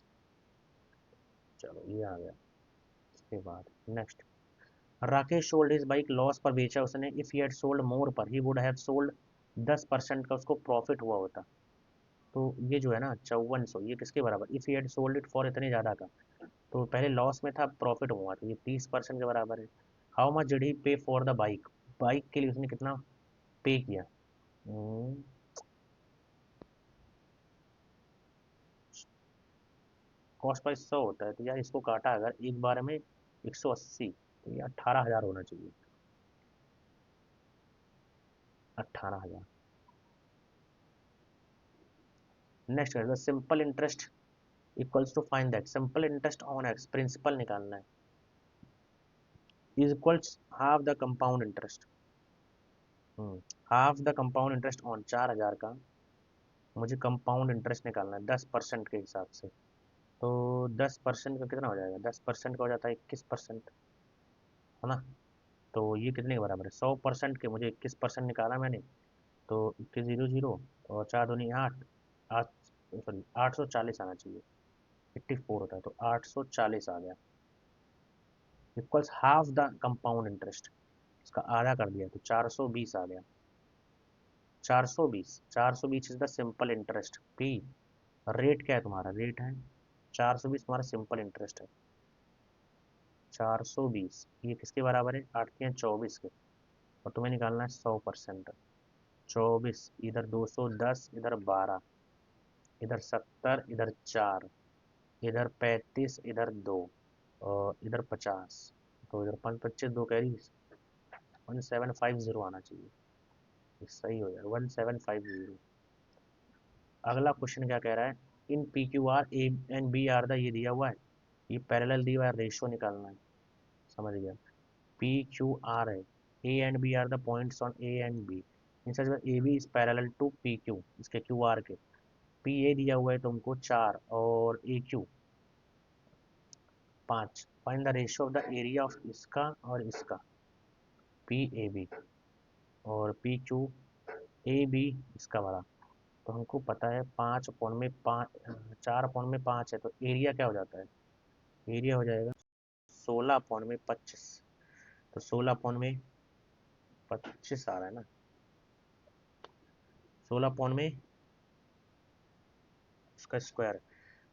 A: चलो ये आ गया। इसके बाद next, Rakesh sold his bike loss पर बेचा उसने, इफ ही हैड सोल्ड मोर पर ही वुड हैव सोल्ड 10% का उसको प्रॉफिट हुआ होता, तो ये जो है ना 5400, ये किसके बराबर, if he had sold it for इतने ज़्यादा का, तो पहले लॉस में था, प्रॉफिट हुआ, तो ये 30% के बराबर है। हाउ मच डिड ही पे फॉर द बाइक, बाइक के लिए उसने कितना पे किया। कॉस्ट प्राइस 100 होता है, तो यार इसको काटा अगर एक बार में 180, तो ये 18,000 होना चाहिए, 18,000। नेक्स्ट है the simple interest equals to find that, simple interest on X, principal निकालना है, is equals half the compound interest. Half the compound interest on 4,000 का मुझे कंपाउंड इंटरेस्ट निकालना है 10% के हिसाब से, तो 10% का कितना हो जाएगा, 10% का हो जाता है 21%, है ना। तो ये कितने के बराबर है, 100% के मुझे 21% निकाला मैंने, तो 21 0 0 और 4 दूनी 8, 8, सॉरी 840 आना चाहिए, 84 होता है, तो 840 आ गया, equals half the compound interest, इसका आधा कर दिया तो 420 आ गया, 420, 420 is the simple interest P. Rate क्या है तुम्हारा, रेट है 420, तुम्हारा सिंपल इंटरेस्ट है 420, ये किसके बराबर है, 8 के 24 के, और तुम्हें निकालना है 100%। 24 इधर 210, इधर 12, इधर 70, इधर 4, इधर 35, इधर 2, और इधर 50, तो इधर 5 25 2 कैरी, 1750 आना चाहिए, ये सही हो जाएगा 1750। अगला क्वेश्चन क्या कह रहा है, in P Q R A and B are the, ये दिया हुआ है, ये पैरेलल दिया हुआ है, रेशो निकालना है, समझ गया। पी क्यू आर है, A and B are the points on A and B, in such A B is parallel to P Q, इसके क्यू आर के, पी ए दिया हुआ है तुमको 4 और A Q 5, find the ratio of the area of इसका और इसका, पी ए बी और पी क्यू ए बी इसका वाला, तो हमको पता है 5/5, 4/5 है, तो एरिया क्या हो जाता है, एरिया हो जाएगा 16/25, तो 16/25 आ रहा है ना, 16 उसका स्क्वायर,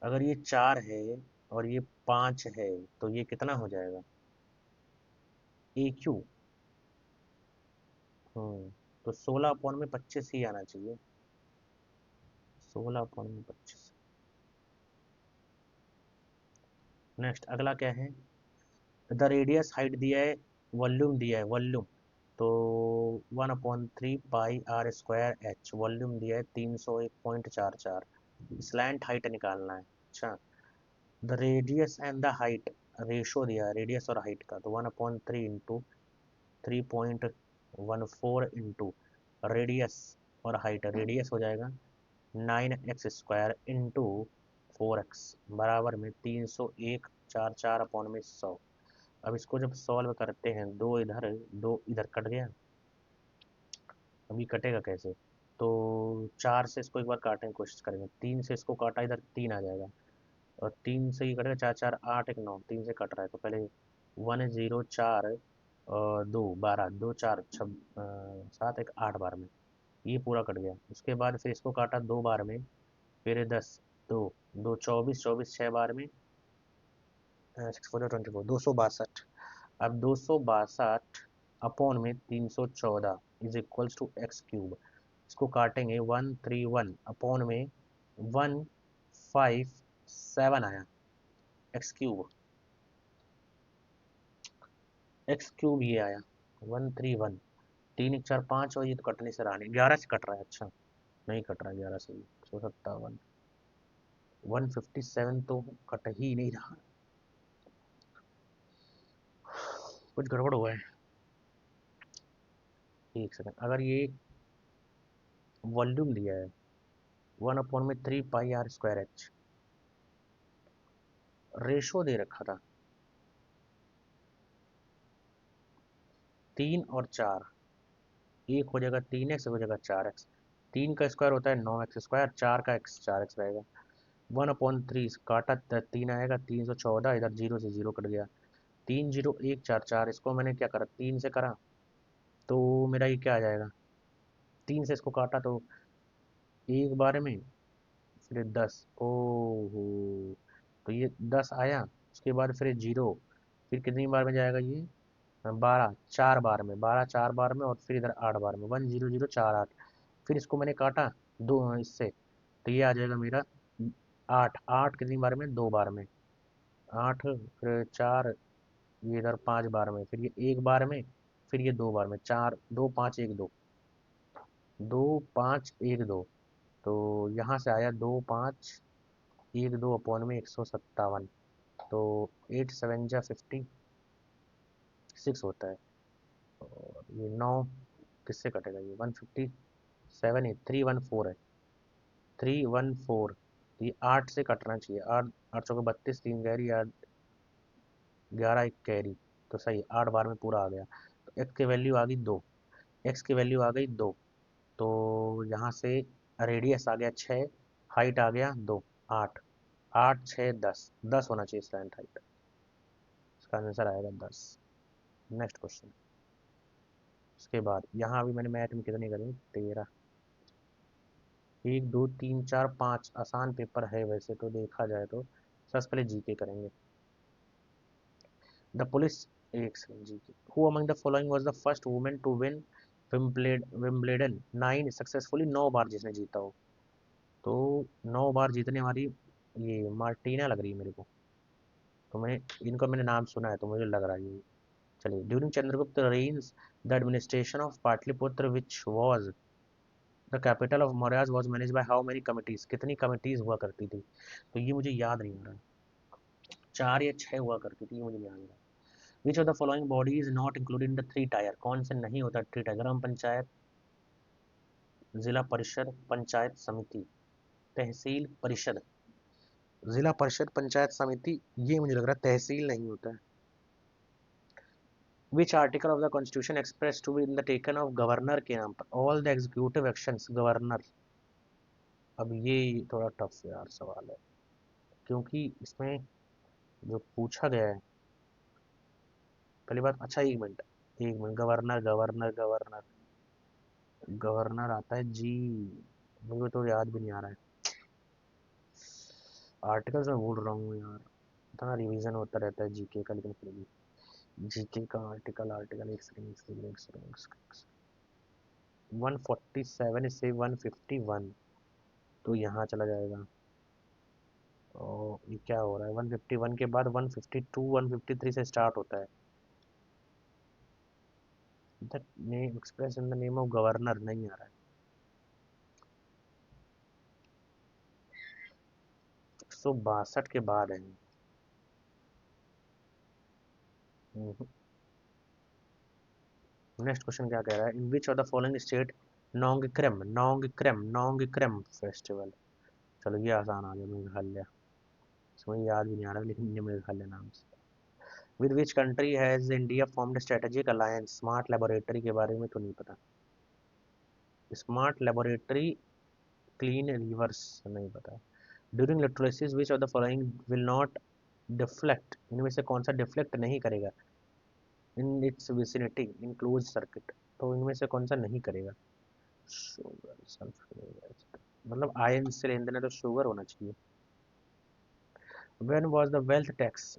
A: अगर ये 4 है और ये 5 है, तो ये कितना हो जाएगा, ए क्यू। तो 16/25 ही आना चाहिए, 16/25। नेक्स्ट अगला क्या है, द रेडियस हाइट दिया है, वॉल्यूम दिया है, वॉल्यूम, तो 1/3 पाई r² h, वॉल्यूम दिया है 301.44, स्लैंट हाइट निकालना है, अच्छा। The radius and the height, ratio दिया है रेडियस और हाइट का, तो 1/3 इंटू 3.14 इंटू रेडियस और हाइट, रेडियस हो जाएगा 9x² इंटू 4x, बराबर में 301, 4 4/100। अब इसको जब सॉल्व करते हैं, दो इधर कट गया, अभी कटेगा कैसे, तो 4 से इसको एक बार काटने की कोशिश करेंगे, 3 से इसको काटा, इधर 3 आ जाएगा, और 3 से ही कटेगा, 4 4 8 1 9, 3 से कट रहा है, तो पहले 1 0 4 और 2 12, 2 4 7 1 8 बार में, ये पूरा कट गया, उसके बाद फिर इसको काटा 2 बार में, फिर 10, 2 2 24 24 6 बार में, 6 4 24, 262, अब 262 अपॉन में 314 is equals to X cube, इसको काटेंगे 131 अपॉन में 157 आया, एक्स क्यूब, एक्स क्यूब ये आया 131, 3 1 4 5, और ये तो कटने से रहा नहीं, 11 से कट रहा है, अच्छा नहीं कट रहा है 11 से, 157, 157 तो कट ही नहीं रहा, कुछ गड़बड़ हुआ है। एक सेकंड, अगर ये वॉल्यूम दिया है 1/3 पाई r²h, रेशो दे रखा था 3 और 4, एक हो जाएगा 3x, हो जाएगा 4x, 3 का स्क्वायर होता है 9x², 4 का x 4x रहेगा, 1/3 काटा 3 आएगा, 314, इधर 0 से 0 कट गया, 3 0 1 4 4, इसको मैंने क्या करा, 3 से करा, तो मेरा ये क्या आ जाएगा, 3 से इसको काटा तो एक बार में, फिर 10, ओहो, तो ये 10 आया, उसके बाद फिर 0, फिर कितनी बार में जाएगा ये, 12, 4 बार में, 12 4 बार में, और फिर इधर 8 बार में, 1 0 0 4 8, फिर इसको मैंने काटा दो इससे, तो ये आ जाएगा मेरा 8, 8 कितनी बार में, 2 बार में, 8, फिर 4, ये इधर 5 बार में, फिर ये 1 बार में, फिर ये 2 बार में, 4 2 5 1 2, 2 5 1 2, तो यहाँ से आया 2 5 1 2 अपॉन में 157, तो 8 7 जा 56 होता है, और ये 9 किससे कटेगा, ये 157 है, 314 है, 314, ये 8 से कटना चाहिए, 8 8 चौके 32, 3 गहरी 8, 11 एक कैरी, तो सही 8 बार में पूरा आ गया, तो एक्स की वैल्यू आ गई 2, एक्स की वैल्यू आ गई 2, तो यहाँ से रेडियस आ गया 6, हाइट आ गया 2, 8, 8 6 10, 10 होना चाहिए स्लैंट हाइट, इसका आंसर आएगा 10। नेक्स्ट क्वेश्चन, उसके बाद यहाँ अभी मैंने मैथ में कितने करें, 13, 1 2 3 4 5 आसान पेपर है वैसे तो देखा जाए तो, सबसे पहले जीके करेंगे। द पुलिस, एक second, GK, who among the following was the first women to win Wimbledon 9 successfully, 9 बार जिसने जीता हो, तो 9 बार जीतने वाली ये मार्टीना लग रही है मेरे को, तो मैं इनका मैंने नाम सुना है तो मुझे लग रहा है ये। चलिए, during Chandragupta reigns the administration of Pataliputra which was the capital of Mauryas was manage by how many committees, कितनी कमिटीज हुआ करती थी, तो ये मुझे याद नहीं आ रहा, 4 या 6 हुआ करती थी, ये मुझे याद आ रहा है। Which of the following body is not included in the 3 tyre, कौन से नहीं होता 3 टायर, ग्राम पंचायत, जिला परिषद, पंचायत समिति, तहसील परिषद, जिला परिषद पंचायत समिति, ये मुझे लग रहा है तहसील नहीं होता है। Which article of the constitution express to be in the taken of governor के नाम पर, all the executive actions governor, अब ये थोड़ा टफ यार सवाल है, क्योंकि इसमें जो पूछा गया है, पहली बात, अच्छा एक minute, governor governor governor governor आता है जी, मुझे तो याद भी नहीं आ रहा है, आर्टिकल्स में भूल रहा हूँ यार, इतना रिवीजन होता रहता है जीके का, लेकिन फिर भी जीके का आर्टिकल, आर्टिकल एक सेकंड एक सेकंड एक सेकंड एक सेकंड, 147 से 151, तो यहाँ चला जाएगा, और ये क्या हो रहा है, 151 के बाद 152 153 से स्टार्ट होता है, the name express in the name of governor नहीं आ रहा है, 162 के बाद है। नेक्स्ट क्वेश्चन क्या कह रहा है, in which of the following state Nongkrem festival, चलो ये आसान आ गया, मेघालय, इसमें याद भी नहीं आ रहा लेकिन ये मेघालय नाम से। With which country has India formed strategic alliance, smart laboratory के बारे में तो नहीं पता, स्मार्ट लेबोरेटरी, क्लीन रिवर्स नहीं पता। During electrolysis which of the following will not deflect, इनमें से कौन सा डिफ्लेक्ट नहीं करेगा, in its vicinity in close circuit, तो इनमें से कौन सा नहीं करेगा, शुगर सल्फर, मतलब आयन से लेन देन है तो शुगर होना चाहिए। When was the wealth tax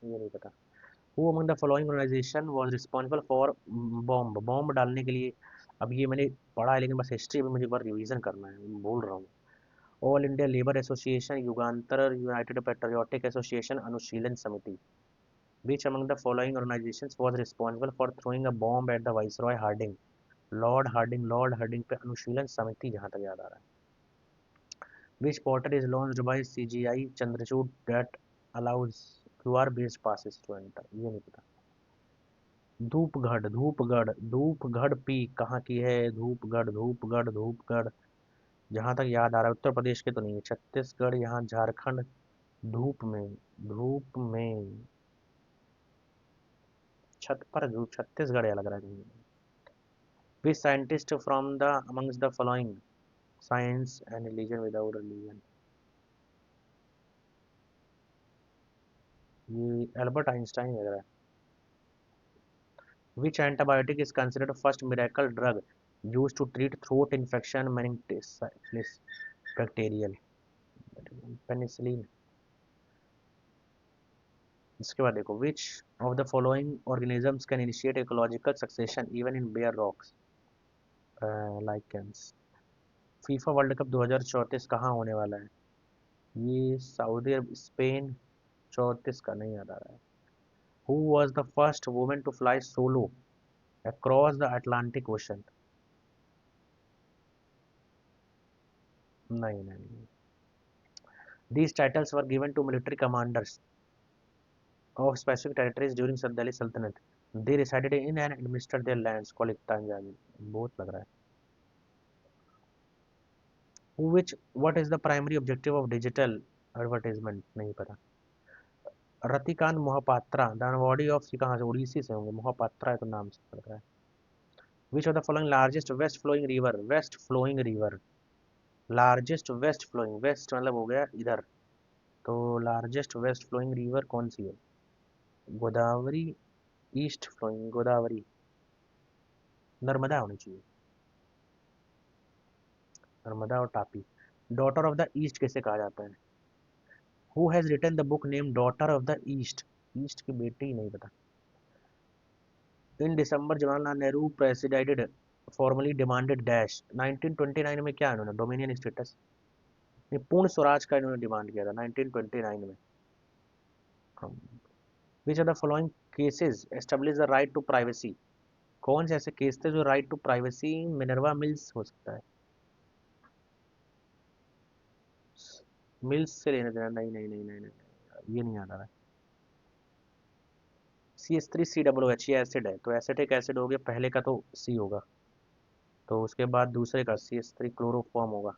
A: ये नहीं पता। Who among the following organisation was responsible for bomb, bomb डालने के लिए, अब ये मैंने पढ़ा है लेकिन बस हिस्ट्री में मुझे एक बार रिवीजन करना है, बोल रहा हूँ। All India Labour Association, Yugantar, United Patriotic Association, Anushilan Samiti, which among the following organizations was responsible for throwing a bomb at the viceroy Harding, Lord Harding पे अनुशीलन समिति, जहां तक याद आ रहा है। Which portal is launched by CGI Chandrachud that allows QR based passes to enter, ये नहीं पता। धूपगढ़ पी कहाँ की है, धूपगढ़, जहाँ तक याद आ रहा है उत्तर प्रदेश के तो नहीं है, छत्तीसगढ़, यहाँ झारखंड, धूप में, धूप में छत पर धूप, छत्तीसगढ़ या लग रहा है कहीं। Which scientist from the amongst the following science and religion without religion, ये एल्बर्ट आइंस्टाइन लग रहा है। Which antibiotic is considered first miracle drug, used to treat throat infection, meningitis, bacterial, penicillin. इसके बाद देखो, which of the following organisms can initiate ecological succession even in bare rocks? Lichens. FIFA world cup 2034 कहाँ होने वाला है? ये Saudi अरब, Spain. 34 का नहीं याद आ रहा है। Who was the first women to fly solo across the Atlantic ocean? नहीं नहीं नहीं। These titles were given to military commanders of specific territories during Delhi Sultanate. They resided in and administered their lands called Iktanjani. बहुत लग रहा है। Which what is the primary objective of digital advertisement? नहीं पता। Ratikant Mohapatra the body of, कहाँ से, उड़ीसी से होंगे, मोहपात्रा है तो नाम से लग रहा है। Which of the following largest west flowing river? West flowing river, largest west flowing, west मतलब हो गया इधर, तो लार्जेस्ट वेस्ट फ्लोइंग रिवर कौन सी है? गोदावरी। ईस्ट फ्लोइंग गोदावरी, नर्मदा होनी चाहिए, नर्मदा और Tapi. Daughter of the east कैसे कहा जाता है? Who has written the book name daughter of the east? East की बेटी, नहीं पता। In December Jawaharlal Nehru presided formally demanded dash. 1929 में क्या इन्होंने डोमिनियन स्टेटस, ये पूर्ण स्वराज का इन्होंने डिमांड किया था 1929 में। Which are the following cases establish the right to privacy? कौन से ऐसे केस थे जो right to privacy? Minerva Mills हो सकता है, मिल्स से लेने देना, नहीं नहीं नहीं नहीं नहीं, नहीं ये नहीं आ रहा है। CH3COOH ये एसिड है, तो एसिटिक एसिड हो गया, पहले का तो सी होगा, तो उसके बाद दूसरे का CH3 क्लोरोफॉर्म होगा,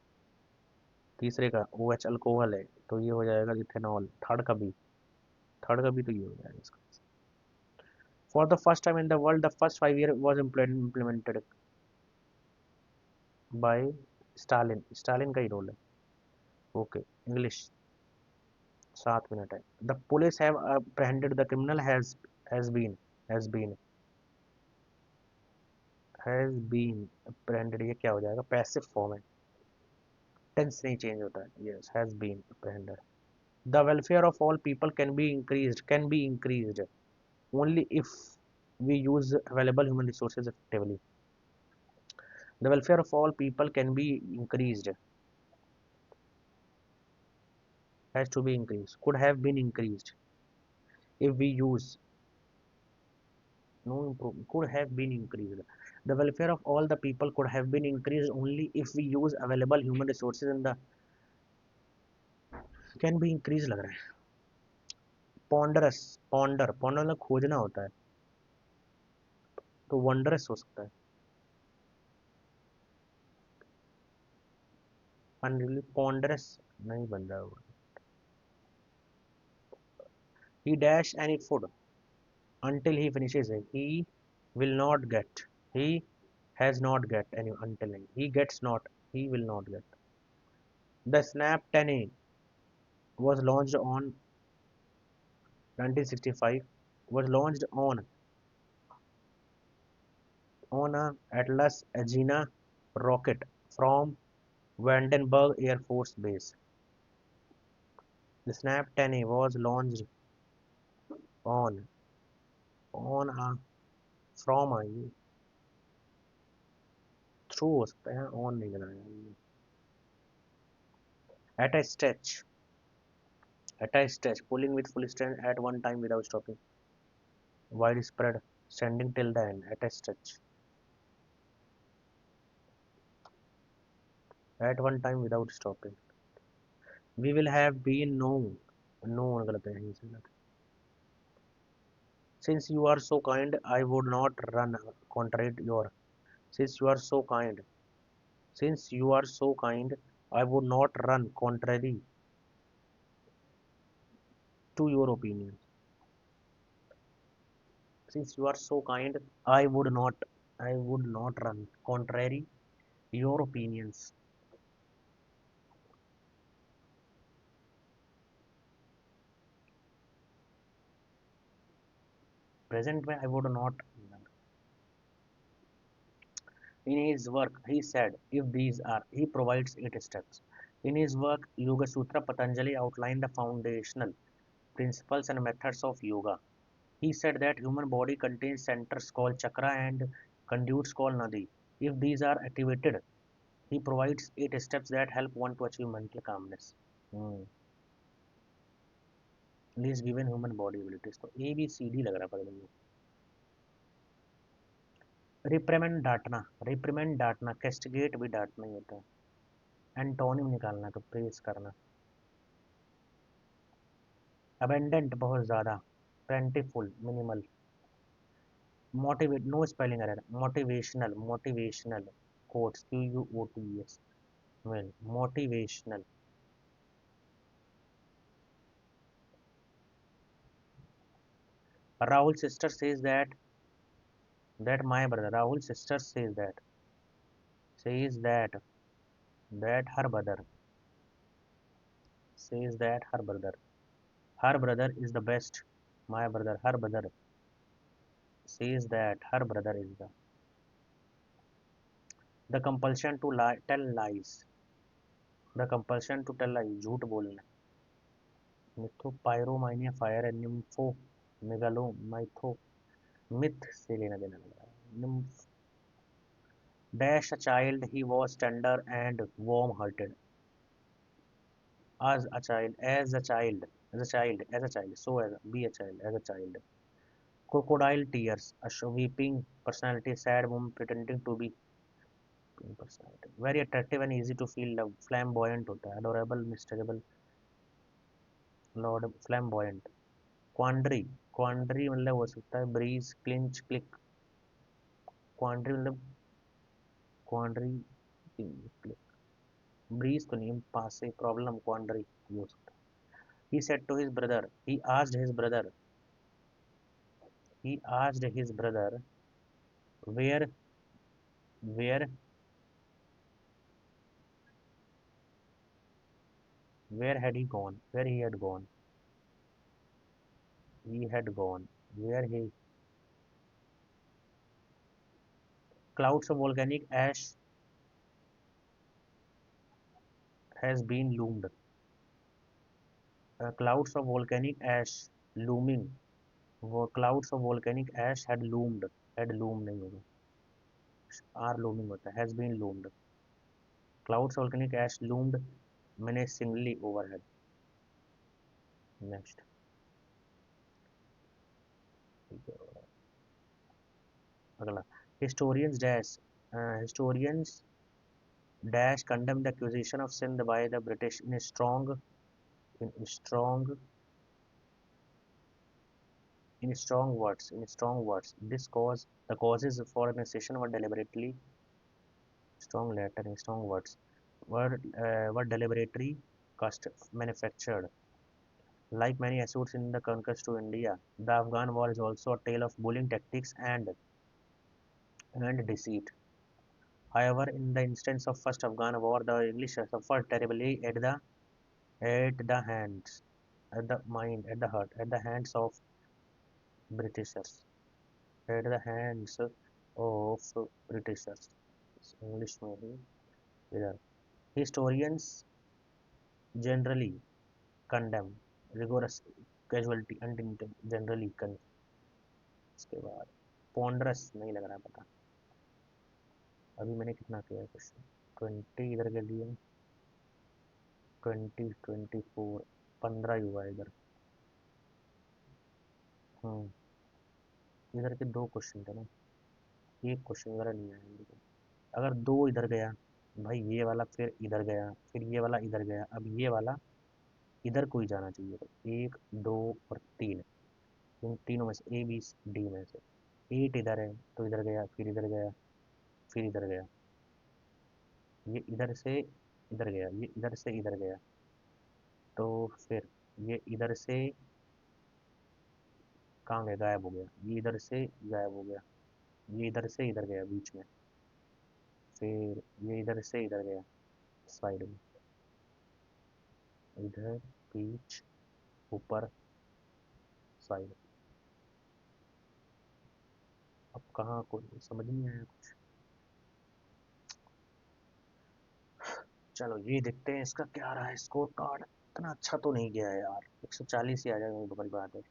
A: तीसरे का OH अल्कोहल है, तो ये हो जाएगा इथेनॉल, थर्ड का भी तो ये हो जाएगा इसका। For the first time in the world the first 5 year was implemented by Stalin. Stalin का ही रोल है। Okay, English. 7 मिनट है। The police have apprehended the criminal has been, has been, has been apprehended, ये क्या हो जाएगा? Passive form है, tense नहीं चेंज होता है। Yes, has been apprehended. The welfare of all people can be increased only if we use available human resources effectively. The welfare of all people can be increased, has to be increased, could have been increased if we use, no improvement, could have been increased. The welfare of all the people could have been increased only if we use available human resources in the, can be increased लग रहा है। ponderous, ponder मतलब खोजना होता है, तो wondrous हो सकता है। unreally ponderous नहीं बन रहा होगा। he dash any food until he finishes it. He will not get. He has not get any until he gets not. He will not get. The Snap 10A was launched on 1965. Was launched on a Atlas Agena rocket from Vandenberg Air Force Base. The Snap 10A was launched on a from a through हो सकता है, on नहीं बनाया। At a stretch. At a stretch, pulling with full strength at one time without stopping. Widespread, standing till the end. At a stretch. At one time without stopping. We will have been known. No गलत है, यहीं से गलत है। Since you are so kind, I would not run contrary to your. Since you are so kind. Since you are so kind, I would not run contrary to your opinion. Since you are so kind, I would not. I would not run contrary your opinions. Present में I would not. In his work, he said, if these are, he provides 8 steps. In his work, Yoga Sutra, Patanjali outlined the foundational principles and methods of yoga. He said that human body contains centers called chakra and conduits called nadi. If these are activated, he provides 8 steps that help one to achieve mental calmness. Hmm. Least given human body abilities. तो ए B C D लग रहा है पता नहीं। रिप्रिमेंड डांटना, कैस्टिगेट भी डांटना ही होता है। Antonym निकालना तो प्रेस करना। अबेंडेंट बहुत ज्यादा। Plentiful minimal. Motivate no spelling error. Motivational quotes QUOTES well motivational. Rahul sister says that my brother Rahul sister says that her brother her brother is the best. My brother her brother says that her brother is the compulsion to lie tell lies. The compulsion to tell lies झूठ बोलना। Mythopyromania fire and nympho megalo mytho myth से लेना देना लग रहा है। Nymph dash a child he was tender and warm hearted as a child so as be a child as a child. Crocodile tears, a weeping personality, sad woman pretending to be personality. Very attractive and easy to feel love, flamboyant होता है, adorable, mysterious, lord, flamboyant. Quandary, quandary मतलब हो सकता है breeze, clinch, click. Quandary मतलब quandary, click. Breeze तो नहीं, पास से problem, quandary ये हो सकता है. He said to his brother, he asked his brother, where where where had he gone, where he had gone. He had gone. Where he clouds of volcanic ash has been loomed. Clouds of volcanic ash looming. वो clouds of volcanic ash had loomed. Had loom नहीं होगा. Are looming होता है. Has been loomed. Clouds of volcanic ash loomed menacingly overhead. Next. अगला. Historians dash. Historians dash condemn the accusation of Sindh by the British in strong words. This cause the causes for annexation were deliberately strong letter in strong words were deliberately cast manufactured. Like many assuits in the conquest to India, the Afghan war is also a tale of bullying tactics and deceit. However, in the instance of first Afghan war, the English suffered terribly at the heart, at the hands of Britishers. At the hands of Britishers. English में ही इधर. Historians generally condemn rigorous casualty and generally con. इसके बाद ponderous नहीं लग रहा पता. अभी मैंने कितना किया है क्वेश्चन 20 इधर के लिए 20 24 15 ही हुआ इधर. इधर के 2 क्वेश्चन थे ना. एक क्वेश्चन वगैरह नहीं आया मेरे को. अगर 2 इधर गया भाई ये वाला फिर इधर गया फिर ये वाला इधर गया अब ये वाला इधर को ही जाना चाहिए. तो 1 2 और 3 इन तीनों में से A B D में से 8 इधर है तो इधर गया फिर इधर गया फिर इधर गया. ये इधर से इधर गया ये इधर से इधर गया तो फिर ये इधर से कहाँ गया गायब हो गया. ये इधर से गायब हो गया. ये इधर से इधर गया बीच में. फिर ये इधर से इधर गया साइड में. इधर बीच ऊपर साइड. अब कहाँ को समझ नहीं आया कुछ. चलो ये देखते हैं इसका क्या रहा है स्कोर कार्ड। इतना अच्छा तो नहीं गया है यार, 140 ही आ जाएगा तो बड़ी बात है।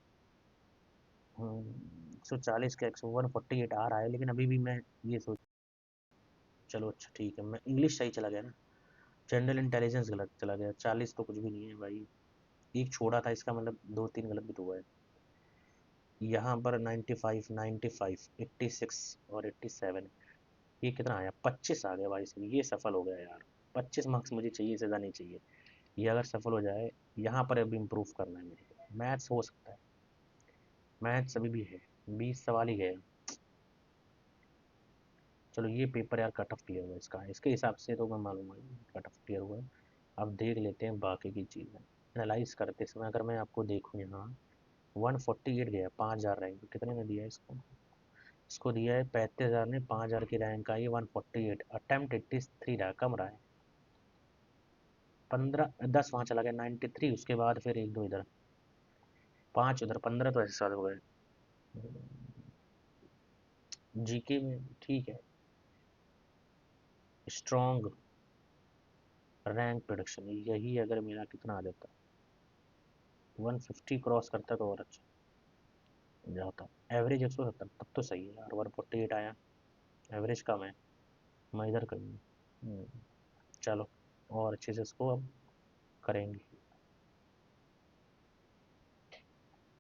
A: 140 का 148 आ रहा है, लेकिन अभी भी मैं ये सोच। चलो अच्छा ठीक है, मैं इंग्लिश सही चला गया ना। जनरल इंटेलिजेंस गलत चला गया, 40 तो कुछ भी नहीं है भाई। एक छोड़ा था इसका मतलब दो तीन गलत भी तो हुआ है। यहाँ पर 95, 95, 86 और 87। ये कितना आया, 25 आ गया भाई इसमें, ये सफल हो गया यार। 25 मार्क्स मुझे चाहिए, ज़्यादा नहीं चाहिए। ये अगर सफल हो जाए, यहाँ पर अभी इम्प्रूव करना है मेरे को। मैथ्स हो सकता है, मैथ्स अभी भी है। 20 सवाल ही गए। चलो ये पेपर यार कट ऑफ क्लियर हुआ इसका, इसके हिसाब से तो मैं मालूम है कट ऑफ क्लियर हुआ है। अब देख लेते हैं बाकी की चीज़ें। एनालाइज करते समय अगर मैं आपको देखूँ यहाँ, 148 गया, 5000 रैंक कितने में दिया है इसको। इसको दिया है 35,000 ने, 5000 की रैंक आई 148, अटेम्प्ट 83 रहा, कम रहा है। 15 10 वहाँ चला गया 93, उसके बाद फिर एक दो इधर, पाँच उधर, 15 तो ऐसे साल हो गए। जीके में ठीक है। स्ट्रॉन्ग रैंक प्रोडक्शन, यही अगर मेरा कितना आ जाता, 150 क्रॉस करता तो और अच्छा जाता। एवरेज 170, तब तो सही है यार, 148 आया। एवरेज कम है, मैं इधर करूँगा। चलो और अच्छे से इसको अब करेंगे।